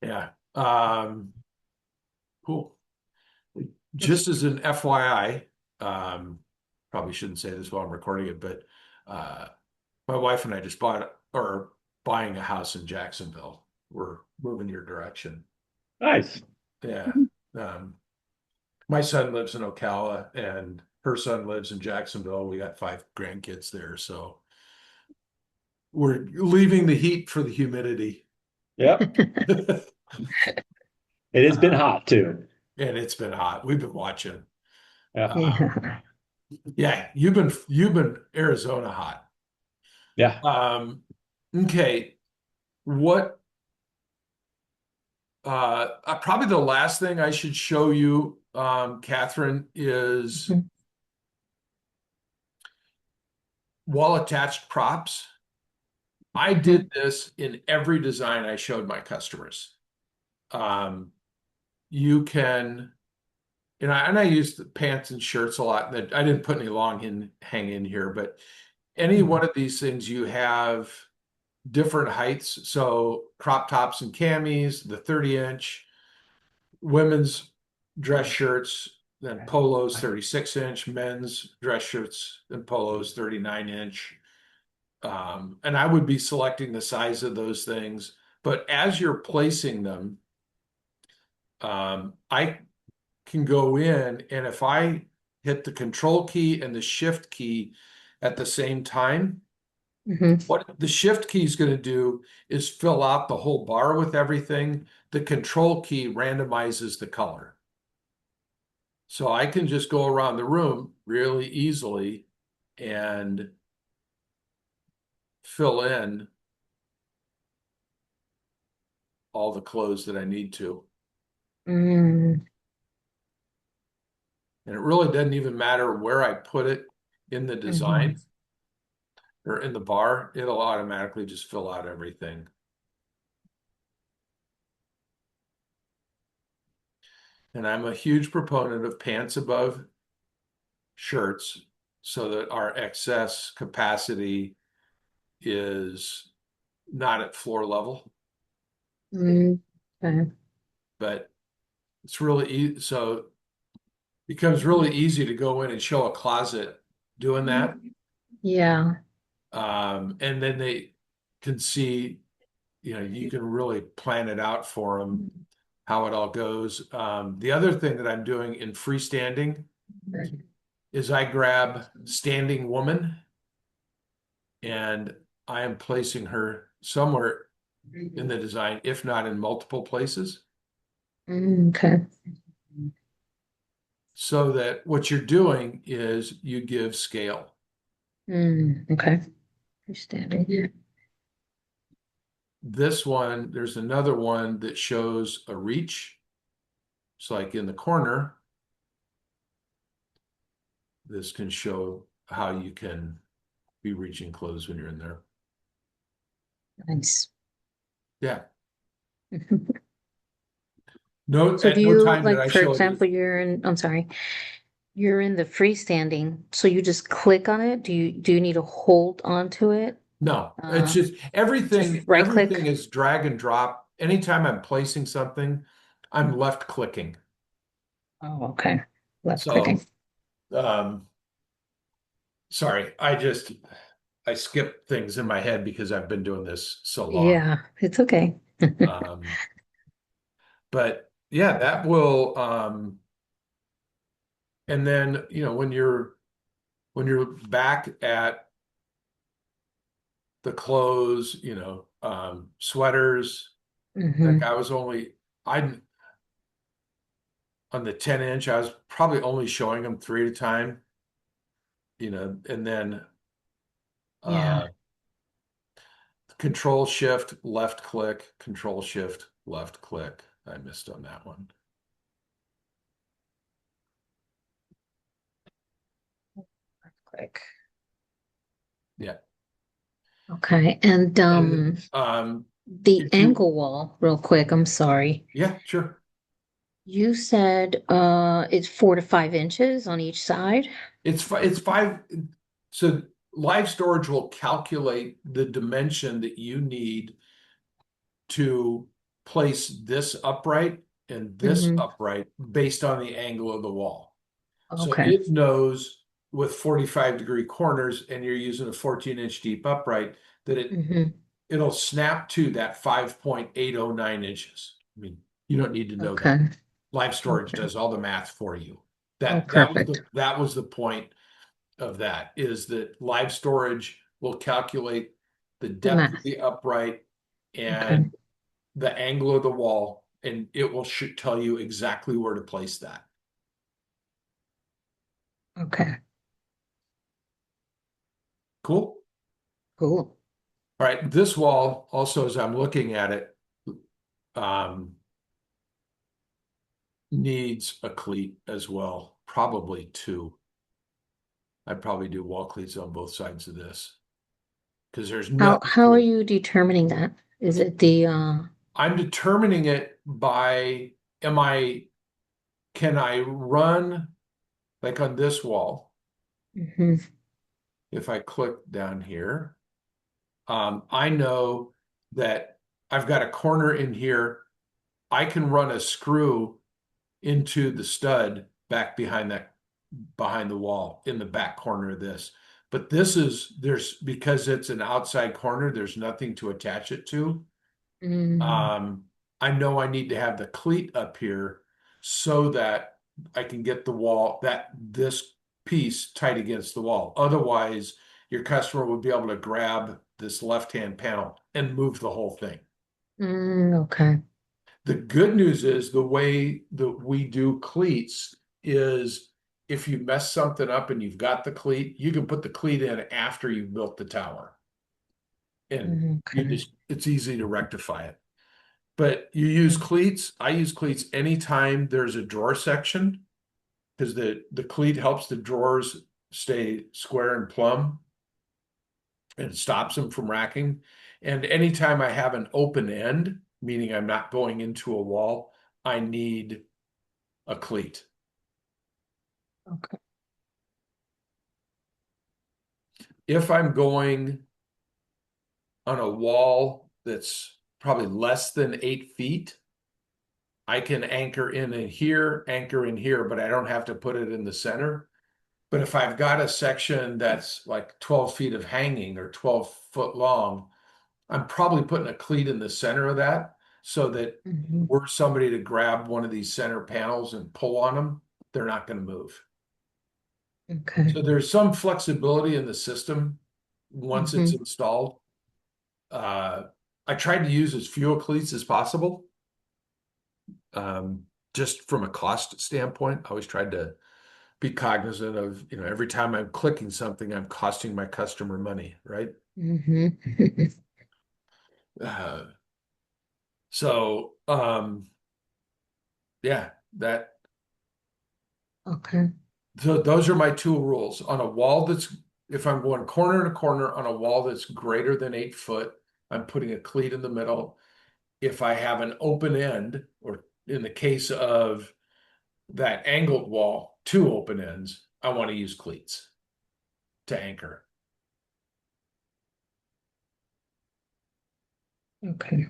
Yeah. Cool. Just as an FYI, probably shouldn't say this while I'm recording it, but my wife and I just buying a house in Jacksonville. We're moving your direction. Nice. Yeah. My son lives in Ocala and her son lives in Jacksonville. We got 5 grandkids there, so we're leaving the heat for the humidity. Yep. It has been hot too. And it's been hot. We've been watching. Yeah. Yeah, you've been Arizona hot. Yeah. Okay. What probably the last thing I should show you, Catherine, is wall attached props. I did this in every design I showed my customers. You can, and I use the pants and shirts a lot. That I didn't put any hang in here, but any one of these things you have different heights. So crop tops and camis, the 30-inch, women's dress shirts, then polos 36-inch, men's dress shirts and polos 39-inch. And I would be selecting the size of those things. But as you're placing them, I can go in, and if I hit the control key and the shift key at the same time, what the shift key is going to do is fill out the whole bar with everything. The control key randomizes the color. So I can just go around the room really easily and fill in all the clothes that I need to. Mm, And it really doesn't even matter where I put it in the design or in the bar, it'll automatically just fill out everything. And I'm a huge proponent of pants above shirts so that our excess capacity is not at floor level. okay. But it's really easy. So it becomes really easy to go in and show a closet doing that. Yeah. And then they can see, you can really plan it out for them, how it all goes. The other thing that I'm doing in freestanding is I grab standing woman and I am placing her somewhere in the design, if not in multiple places, Okay. so that what you're doing is you give scale. Okay. Understanding. This one, there's another one that shows a reach. It's like in the corner. This can show how you can be reaching clothes when you're in there. Nice. Yeah. No, So at do no you, time did like, I for show example, it. I'm sorry, you're in the freestanding, so you just click on it? Do you need to hold onto it? No, it's just Just everything, right everything click? is drag and drop. Anytime I'm placing something, I'm left clicking. Oh, okay. Left So, clicking. um, sorry, I skip things in my head because I've been doing this so long. Yeah, it's okay. Um, but yeah, that will, and then, when you're back at the clothes, sweaters, like Hmm. I was only, I on the 10-inch, I was probably only showing them three at a time, and then Yeah. uh, control shift, left click, control shift, left click. I missed on that one. Left click. Yeah. Okay. And And the if you, angle wall, real quick, I'm sorry. yeah, sure. You said it's 4 to 5 inches on each side. It's five. So live storage will calculate the dimension that you need to place this upright and this Hmm. upright based on the angle of the wall. So Okay. it knows with 45-degree corners and you're using a 14-inch deep upright that Hmm. it'll snap to that 5.809 inches. I mean, you don't need to know that. Okay. Live storage Okay. does all the math for you. Oh, That perfect. that was the point of that, is that live storage will calculate the The depth of math. the upright Okay. and the angle of the wall, and it will tell you exactly where to place that. Okay. Cool. Cool. All right, this wall also, as I'm looking at it, um, needs a cleat as well, probably two. I'd probably do wall cleats on both sides of this because there's nothing How are to. you determining that? Is it the I'm determining it by can I run like on this wall? mhm. If I click down here, I know that I've got a corner in here. I can run a screw into the stud back behind the wall in the back corner of this. But because it's an outside corner, there's nothing to attach it to. I know I need to have the cleat up here so that I can get this piece tight against the wall. Otherwise, your customer would be able to grab this left-hand panel and move the whole thing. Okay. The good news is the way that we do cleats is if you mess something up and you've got the cleat, you can put the cleat in after you've built the tower. And Okay. it's easy to rectify it. But you use cleats. I use cleats anytime there's a drawer section because the cleat helps the drawers stay square and plumb and stops them from racking. And anytime I have an open end, meaning I'm not going into a wall, I need a cleat. Okay. If I'm going on a wall that's probably less than 8 feet, I can anchor in here, but I don't have to put it in the center. But if I've got a section that's like 12 feet of hanging or 12 foot long, I'm probably putting a cleat in the center of that so that were somebody to grab one of these center panels and pull on them, they're not going to move. Okay. So there's some flexibility in the system once it's installed. I tried to use as few cleats as possible. Just from a cost standpoint, I always tried to be cognizant of, every time I'm clicking something, I'm costing my customer money, right? So, yeah, Okay. so those are my 2 rules. On a wall if I'm going corner to corner on a wall that's greater than 8 foot, I'm putting a cleat in the middle. If I have an open end, or in the case of that angled wall, 2 open ends, I want to use cleats to anchor. Okay.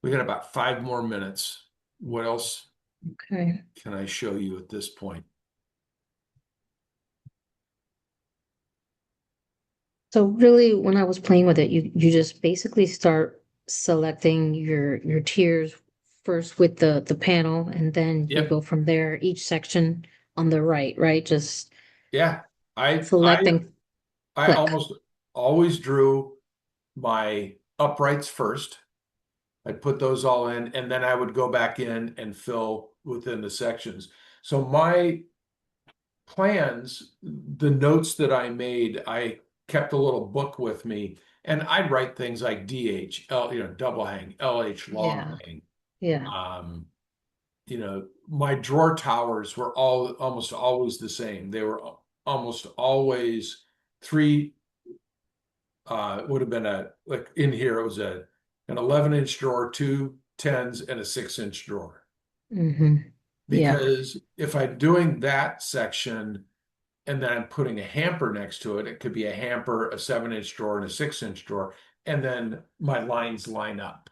We got about 5 more minutes. What else Okay. can I show you at this point? So really, when I was playing with it, you just basically start selecting your tiers first with the panel, and then you Yep. go from there, each section on the right? Just Yeah. select and I click. almost always drew my uprights first. I'd put those all in, and then I would go back in and fill within the sections. So my plans, the notes that I made, I kept a little book with me, and I'd write things like DH, double hang, LH, long hang. Yeah. My drawer towers were almost always the same. They were almost always 3, would have been like in here, it was an 11-inch drawer, 2 10s, and a 6-inch drawer. Yeah. Because if I'm doing that section and then I'm putting a hamper next to it, it could be a hamper, a 7-inch drawer, and a 6-inch drawer, and then my lines line up.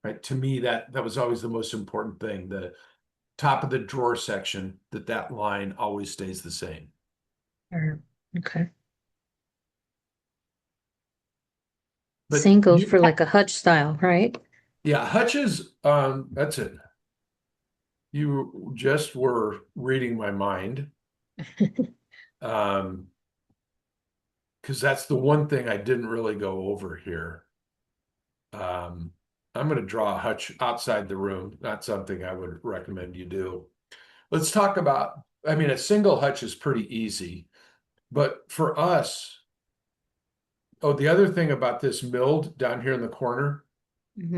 Right. To me, that was always the most important thing. The top of the drawer section, that line always stays the same. Okay. But Same goes for like a hutch style, right? yeah, hutches, that's it. You just were reading my mind. Because that's the one thing I didn't really go over here. I'm going to draw a hutch outside the room, not something I would recommend you do. Let's talk about, a single hutch is pretty easy, but for us, the other thing about this milled down here in the corner,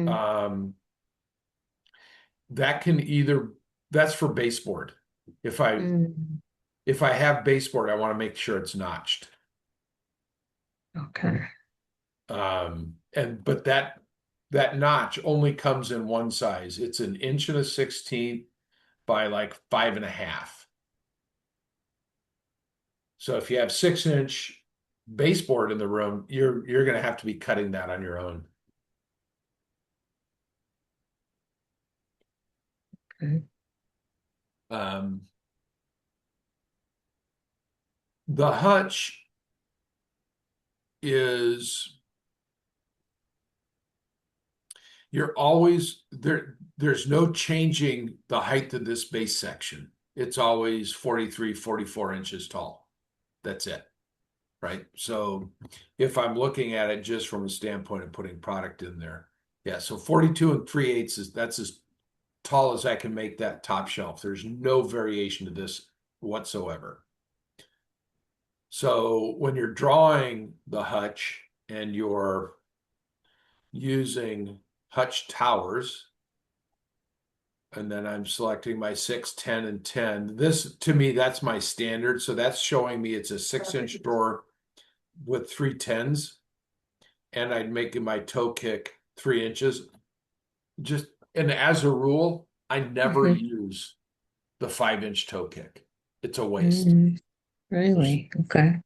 um, that's for baseboard. If I have baseboard, I want to make sure it's notched. Okay. But that notch only comes in one size. It's 1 1/16 by like 5.5. So if you have 6-inch baseboard in the room, you're going to have to be cutting that on your own. Okay. The hutch is you're always there. There's no changing the height of this base section. It's always 43, 44 inches tall. That's it. Right. So if I'm looking at it just from a standpoint of putting product in there, yeah. So 42 3/8 that's as tall as I can make that top shelf. There's no variation to this whatsoever. So when you're drawing the hutch and you're using hutch towers, and then I'm selecting my 6, 10, and 10. This, to me, that's my standard. So that's showing me it's a 6-inch drawer with 3 10s, and I'd make my toe kick 3 inches. And as a rule, I never use the 5-inch toe kick. It's a waste. Really? Okay.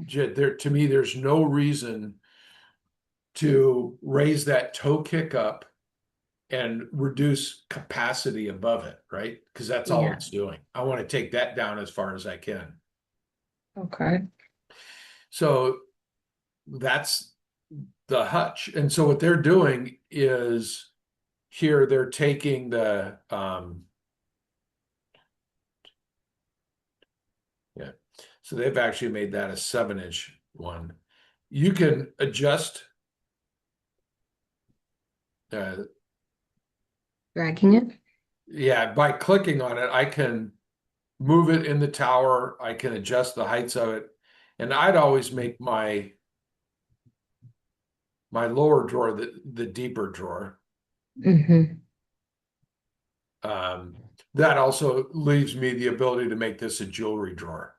To me, there's no reason to raise that toe kick up and reduce capacity above it, right? Because that's all Yeah. it's doing. I want to take that down as far as I can. Okay. So that's the hutch. And so what they're doing is here they're taking the yeah. So they've actually made that a 7-inch one. You can adjust Dragging it? yeah, by clicking on it, I can move it in the tower. I can adjust the heights of it. And I'd always make my lower drawer the deeper drawer. Mm-hmm. That also leaves me the ability to make this a jewelry drawer.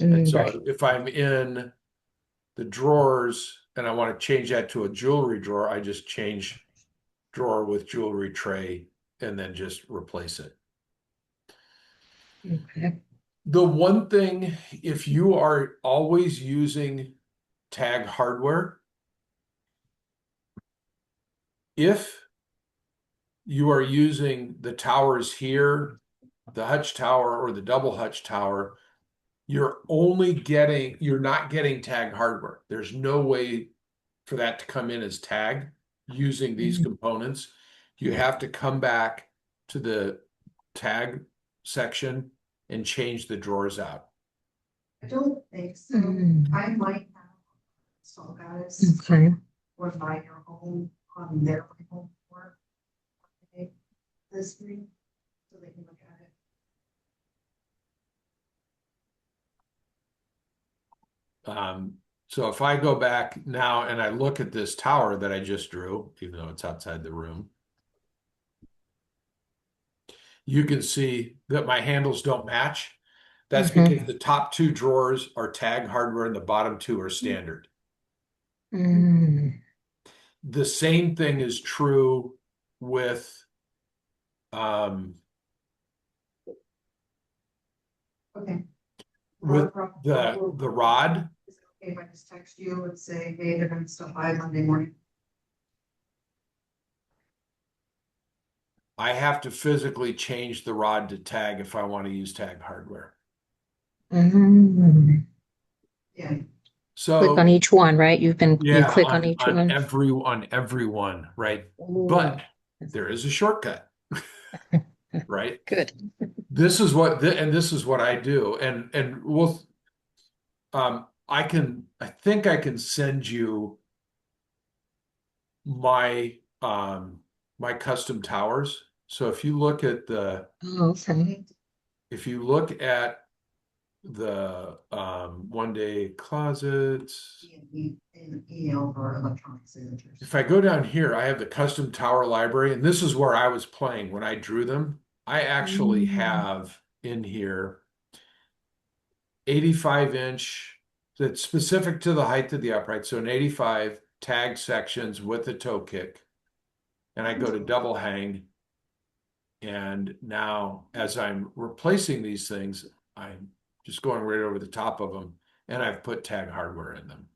And so Right. if I'm in the drawers and I want to change that to a jewelry drawer, I just change drawer with jewelry tray and then just replace it. Okay. The one thing, if you are always using tag hardware, if you are using the towers here, the hutch tower or the double hutch tower, you're not getting tag hardware. There's no way for that to come in as tag using these components. You have to come back to the tag section and change the drawers out. I don't think so. I might have some guys Okay. or buy your home on their home for this week, so they can look at it. So if I go back now and I look at this tower that I just drew, even though it's outside the room, you can see that my handles don't match. That's because the top 2 drawers are tag hardware and the bottom 2 are standard. The same thing is true with Okay. with the rod. Is it okay if I just text you and say, hey, they're gonna stop by Monday morning? I have to physically change the rod to tag if I want to use tag hardware. Yeah. So Click on each one, right? You yeah, click on each one. every one, right? But there is a shortcut, right? Good. This is what I do, and we'll I think I can send you my my custom towers. So if you look at the one day closets, Email or electronic signatures. if I go down here, I have the custom tower library, and this is where I was playing when I drew them. I actually have in here 85-inch that's specific to the height of the upright. So an 85 tag sections with a toe kick. And I go to double hang. And now as I'm replacing these things, I'm just going right over the top of them, and I've put tag hardware in them.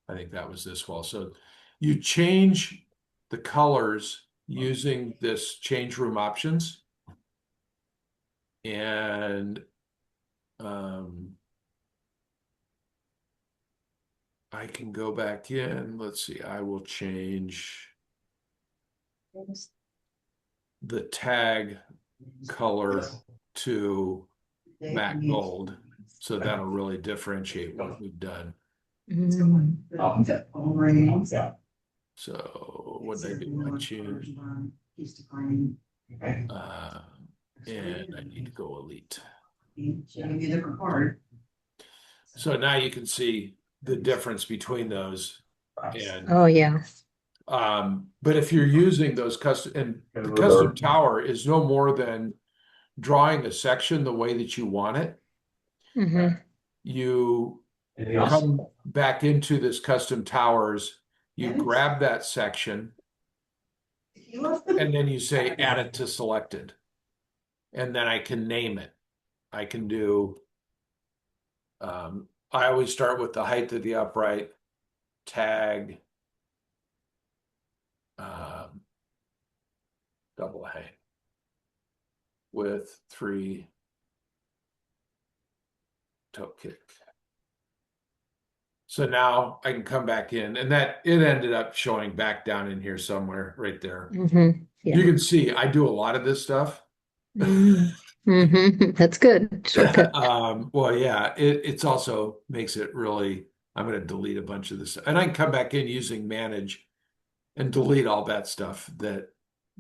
I think that was this wall. So you change the colors using this change room options. And I can go back in. Let's see, I will change the tag color to matte gold. So that'll really differentiate what we've done. Mm. Oh, okay. Yeah. So what did I do? I changed, Okay. and I need to go elite. Give me a different card. So now you can see the difference between those. And Oh, yeah. but if you're using those custom, and the custom tower is no more than drawing a section the way that you want it. Hmm. You Anything else? come back into this custom towers, you Yes. grab that section, and then you say add it to selected. And then I can name it. I can do, I always start with the height of the upright, tag, double hang with 3 toe kick. So now I can come back in, and that it ended up showing back down in here somewhere right there. Hmm. Yeah. You can see I do a lot of this stuff. Hmm. That's good. Shortcut. Well, yeah, it's also makes it really, I'm going to delete a bunch of this, and I can come back in using manage and delete all that stuff that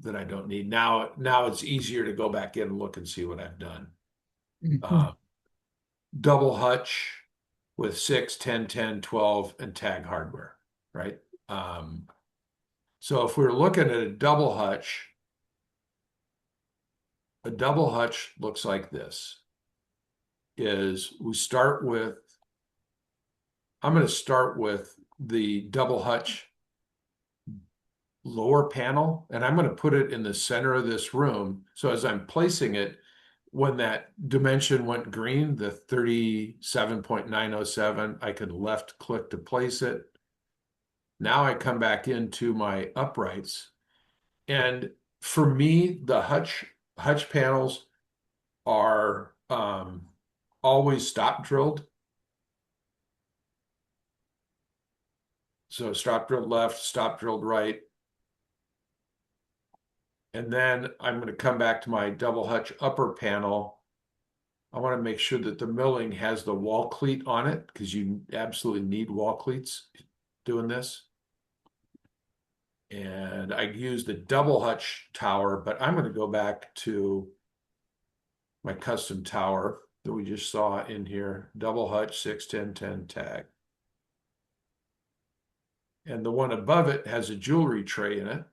I don't need. Now it's easier to go back in and look and see what I've done. Mhm. Double hutch with 6, 10, 10, 12, and tag hardware, right? So if we're looking at a double hutch looks like this. I'm going to start with the double hutch lower panel, and I'm going to put it in the center of this room. So as I'm placing it, when that dimension went green, the 37.907, I could left click to place it. Now I come back into my uprights, and for me, the hutch panels are always stop drilled. So stop drilled left, stop drilled right. And then I'm going to come back to my double hutch upper panel. I want to make sure that the milling has the wall cleat on it, because you absolutely need wall cleats doing this. And I use the double hutch tower, but I'm going to go back to my custom tower that we just saw in here, double hutch 6, 10, 10 tag. And the one above it has a jewelry tray in it.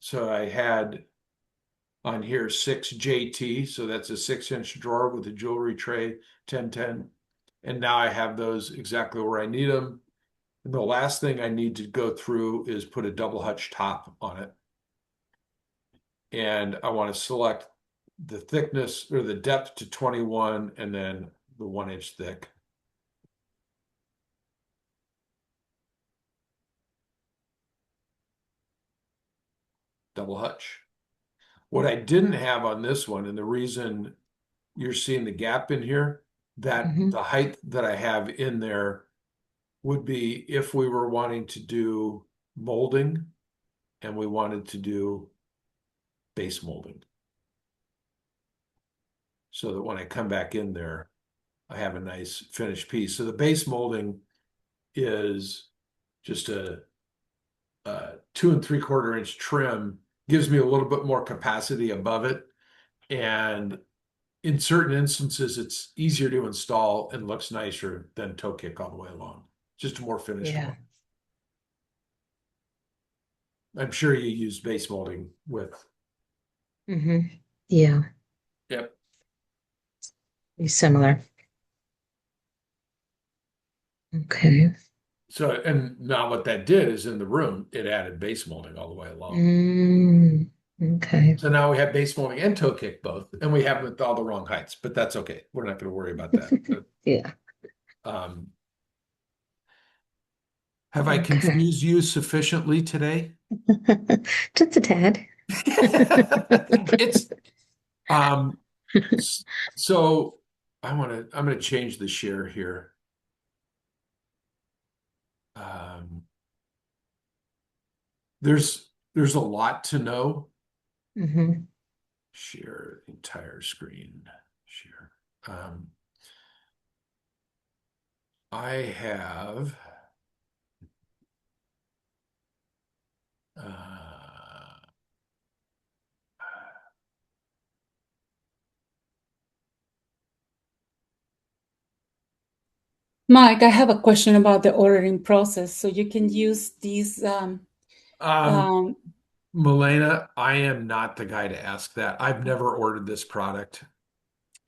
So I had on here 6 JT, so that's a 6-inch drawer with a jewelry tray, 10, 10. And now I have those exactly where I need them. And the last thing I need to go through is put a double hutch top on it. And I want to select the thickness or the depth to 21, and then the 1-inch thick. Double hutch. What I didn't have on this one, and the reason you're seeing the gap in here, that Mhm. the height that I have in there would be if we were wanting to do molding and we wanted to do base molding. So that when I come back in there, I have a nice finished piece. So the base molding is just a 2 3/4 inch trim, gives me a little bit more capacity above it. And in certain instances, it's easier to install and looks nicer than toe kick all the way along. Just a more finished Yeah. one. I'm sure you use base molding with. Hmm. Yeah. Yep. Be similar. Okay. So, and now what that did is in the room, it added base molding all the way along. Mm, okay. So now we have base molding and toe kick both, and we have them at all the wrong heights, but that's okay. We're not going to worry about that. Yeah. Um, have I Okay. confused you sufficiently today? Just a tad. It's um so I'm gonna change the share here. Um there's a lot to know. Hmm. Share entire screen. Share. Um I have uh Mike, I have a question about the ordering process. So you can use these um um, Milena, I am not the guy to ask that. I've never ordered this product.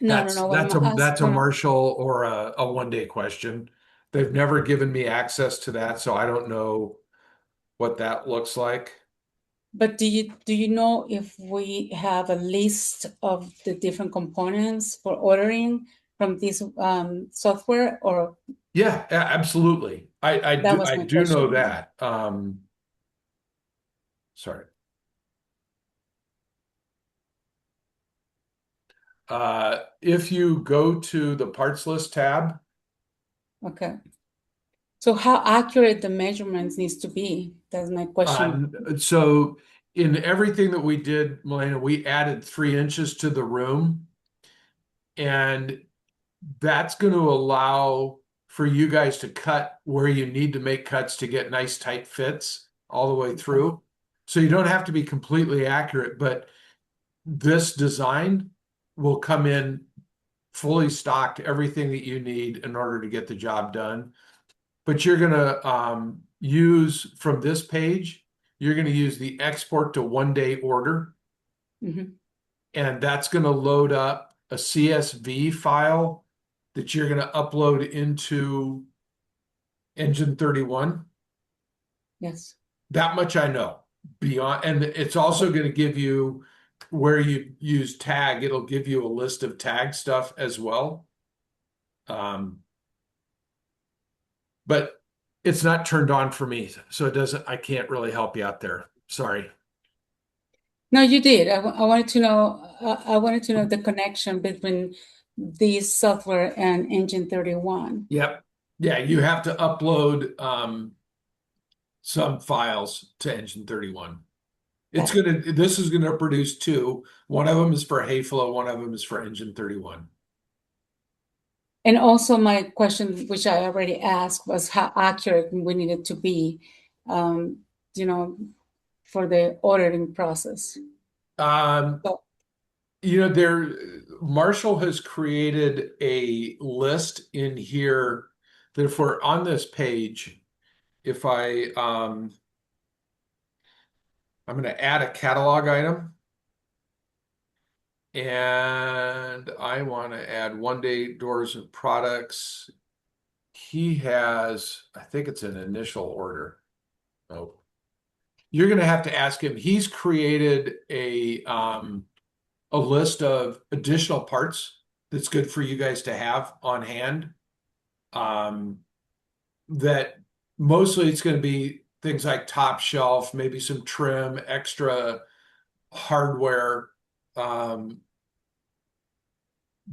no, no, no. What I'm That's a asking, Marshall or a one day question. They've never given me access to that, so I don't know what that looks like. but do you know if we have a list of the different components for ordering from this software, or Yeah, absolutely. that was I my do know question. that. Sorry. If you go to the parts list tab, Okay. So how accurate the measurements needs to be? That's my question. so in everything that we did, Milena, we added 3 inches to the room, and that's going to allow for you guys to cut where you need to make cuts to get nice tight fits all the way Okay. through. So you don't have to be completely accurate, but this design will come in fully stocked, everything that you need in order to get the job done. But you're going to use from this page, you're going to use the export to 1 day order, Mhm. and that's going to load up a CSV file that you're going to upload into Engine 31. Yes. That much I know. Beyond, and it's also going to give you where you use tag, it'll give you a list of tag stuff as well. Um, but it's not turned on for me, so it doesn't, I can't really help you out there. Sorry. No, you did. I wanted to know. I wanted to know the connection between this software and Engine 31. Yep. Yeah, you have to upload some files to Engine 31. Got it. This is gonna produce two. One of them is for Hayflow, one of them is for Engine 31. And also, my question, which I already asked, was how accurate we needed to be, um, you know, for the ordering process. Um, So, Marshall has created a list in here that if we're on this page, if I'm gonna add a catalog item, and I want to add 1 day doors and products. He has, I think it's an initial order. Oh, you're going to have to ask him. He's created a list of additional parts that's good for you guys to have on hand. Um, that mostly it's going to be things like top shelf, maybe some trim, extra hardware, um,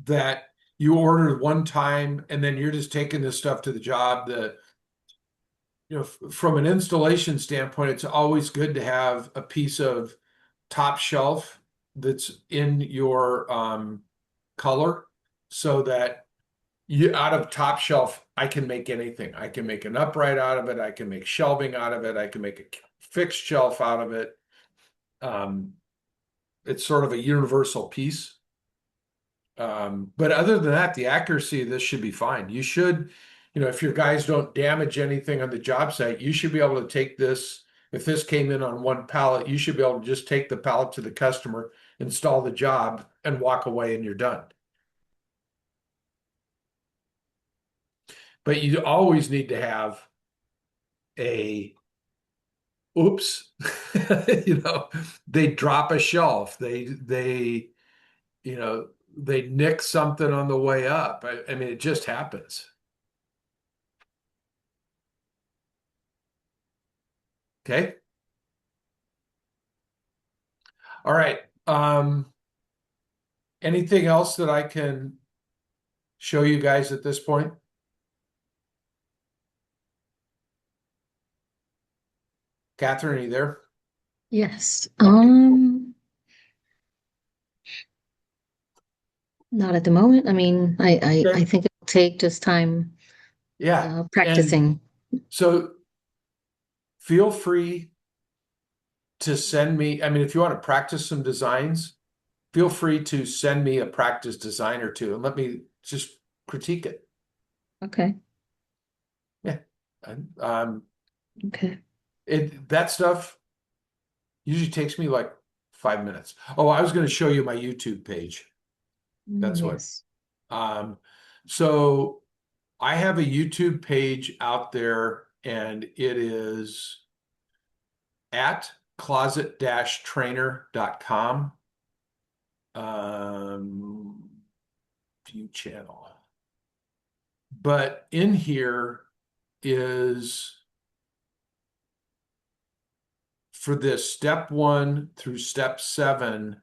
that you ordered one time and then you're just taking this stuff to the job. From an installation standpoint, it's always good to have a piece of top shelf that's in your color, so that you out of top shelf, I can make anything. I can make an upright out of it. I can make shelving out of it. I can make a fixed shelf out of it. Um, it's sort of a universal piece. But other than that, the accuracy of this should be fine. If your guys don't damage anything on the job site, you should be able to take this. If this came in on one pallet, you should be able to just take the pallet to the customer, install the job, and walk away, and you're done. But you always need to have a oops, they drop a shelf, they nick something on the way up. I mean, it just happens. Okay. All right. Anything else that I can show you guys at this point? Catherine, are you there? Yes. Okay. Not at the moment. I mean, I Okay. think it'll take just time Yeah. And practicing. so feel free to send me, I mean, if you want to practice some designs, feel free to send me a practice design or two and let me just critique it. Okay. Yeah. And, Okay. that stuff usually takes me like 5 minutes. Oh, I was going to show you my YouTube page. That's what. Yes. Um, so I have a YouTube page out there, and it is at closet-trainer.com. View channel. But in here is for this step 1 through step 7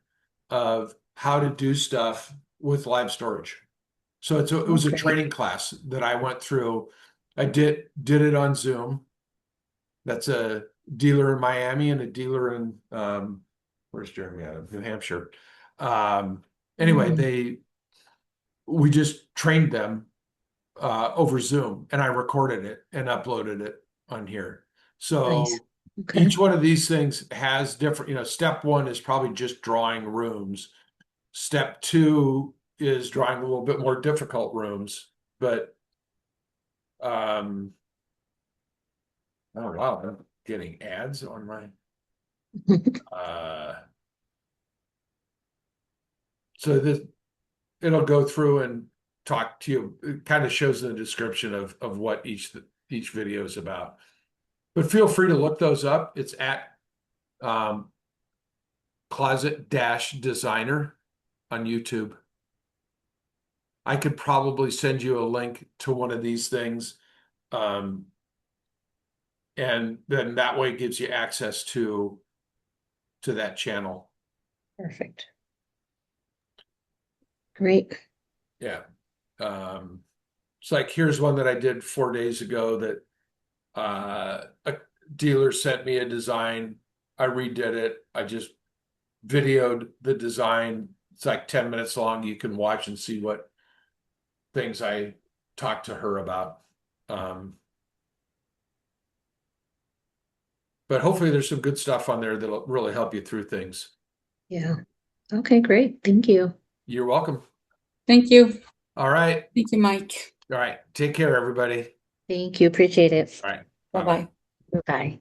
of how to do stuff with live storage. So it was a Okay. training class that I went through. I did it on Zoom. That's a dealer in Miami and a dealer in where's Jeremy out of? New Hampshire. Anyway, Mm, we just trained them over Zoom, and I recorded it and uploaded it on here. nice. So Okay. each one of these things has different, step 1 is probably just drawing rooms. Step 2 is drawing a little bit more difficult rooms, but oh wow, I'm getting ads on my so this it'll go through and talk to you. It kind of shows the description of what each video is about. But feel free to look those up. It's at closet-designer on YouTube. I could probably send you a link to one of these things. And then that way it gives you access to that channel. Perfect. Great. Yeah. It's like here's one that I did 4 days ago that a dealer sent me a design. I redid it. I just videoed the design. It's like 10 minutes long. You can watch and see what things I talked to her about. But hopefully there's some good stuff on there that'll really help you through things. Yeah. Okay, great. Thank you. You're welcome. Thank you. All right. Thank you, Mike. All right. Take care, everybody. Thank you. Appreciate it. All right. Bye-bye. Bye-bye. Bye.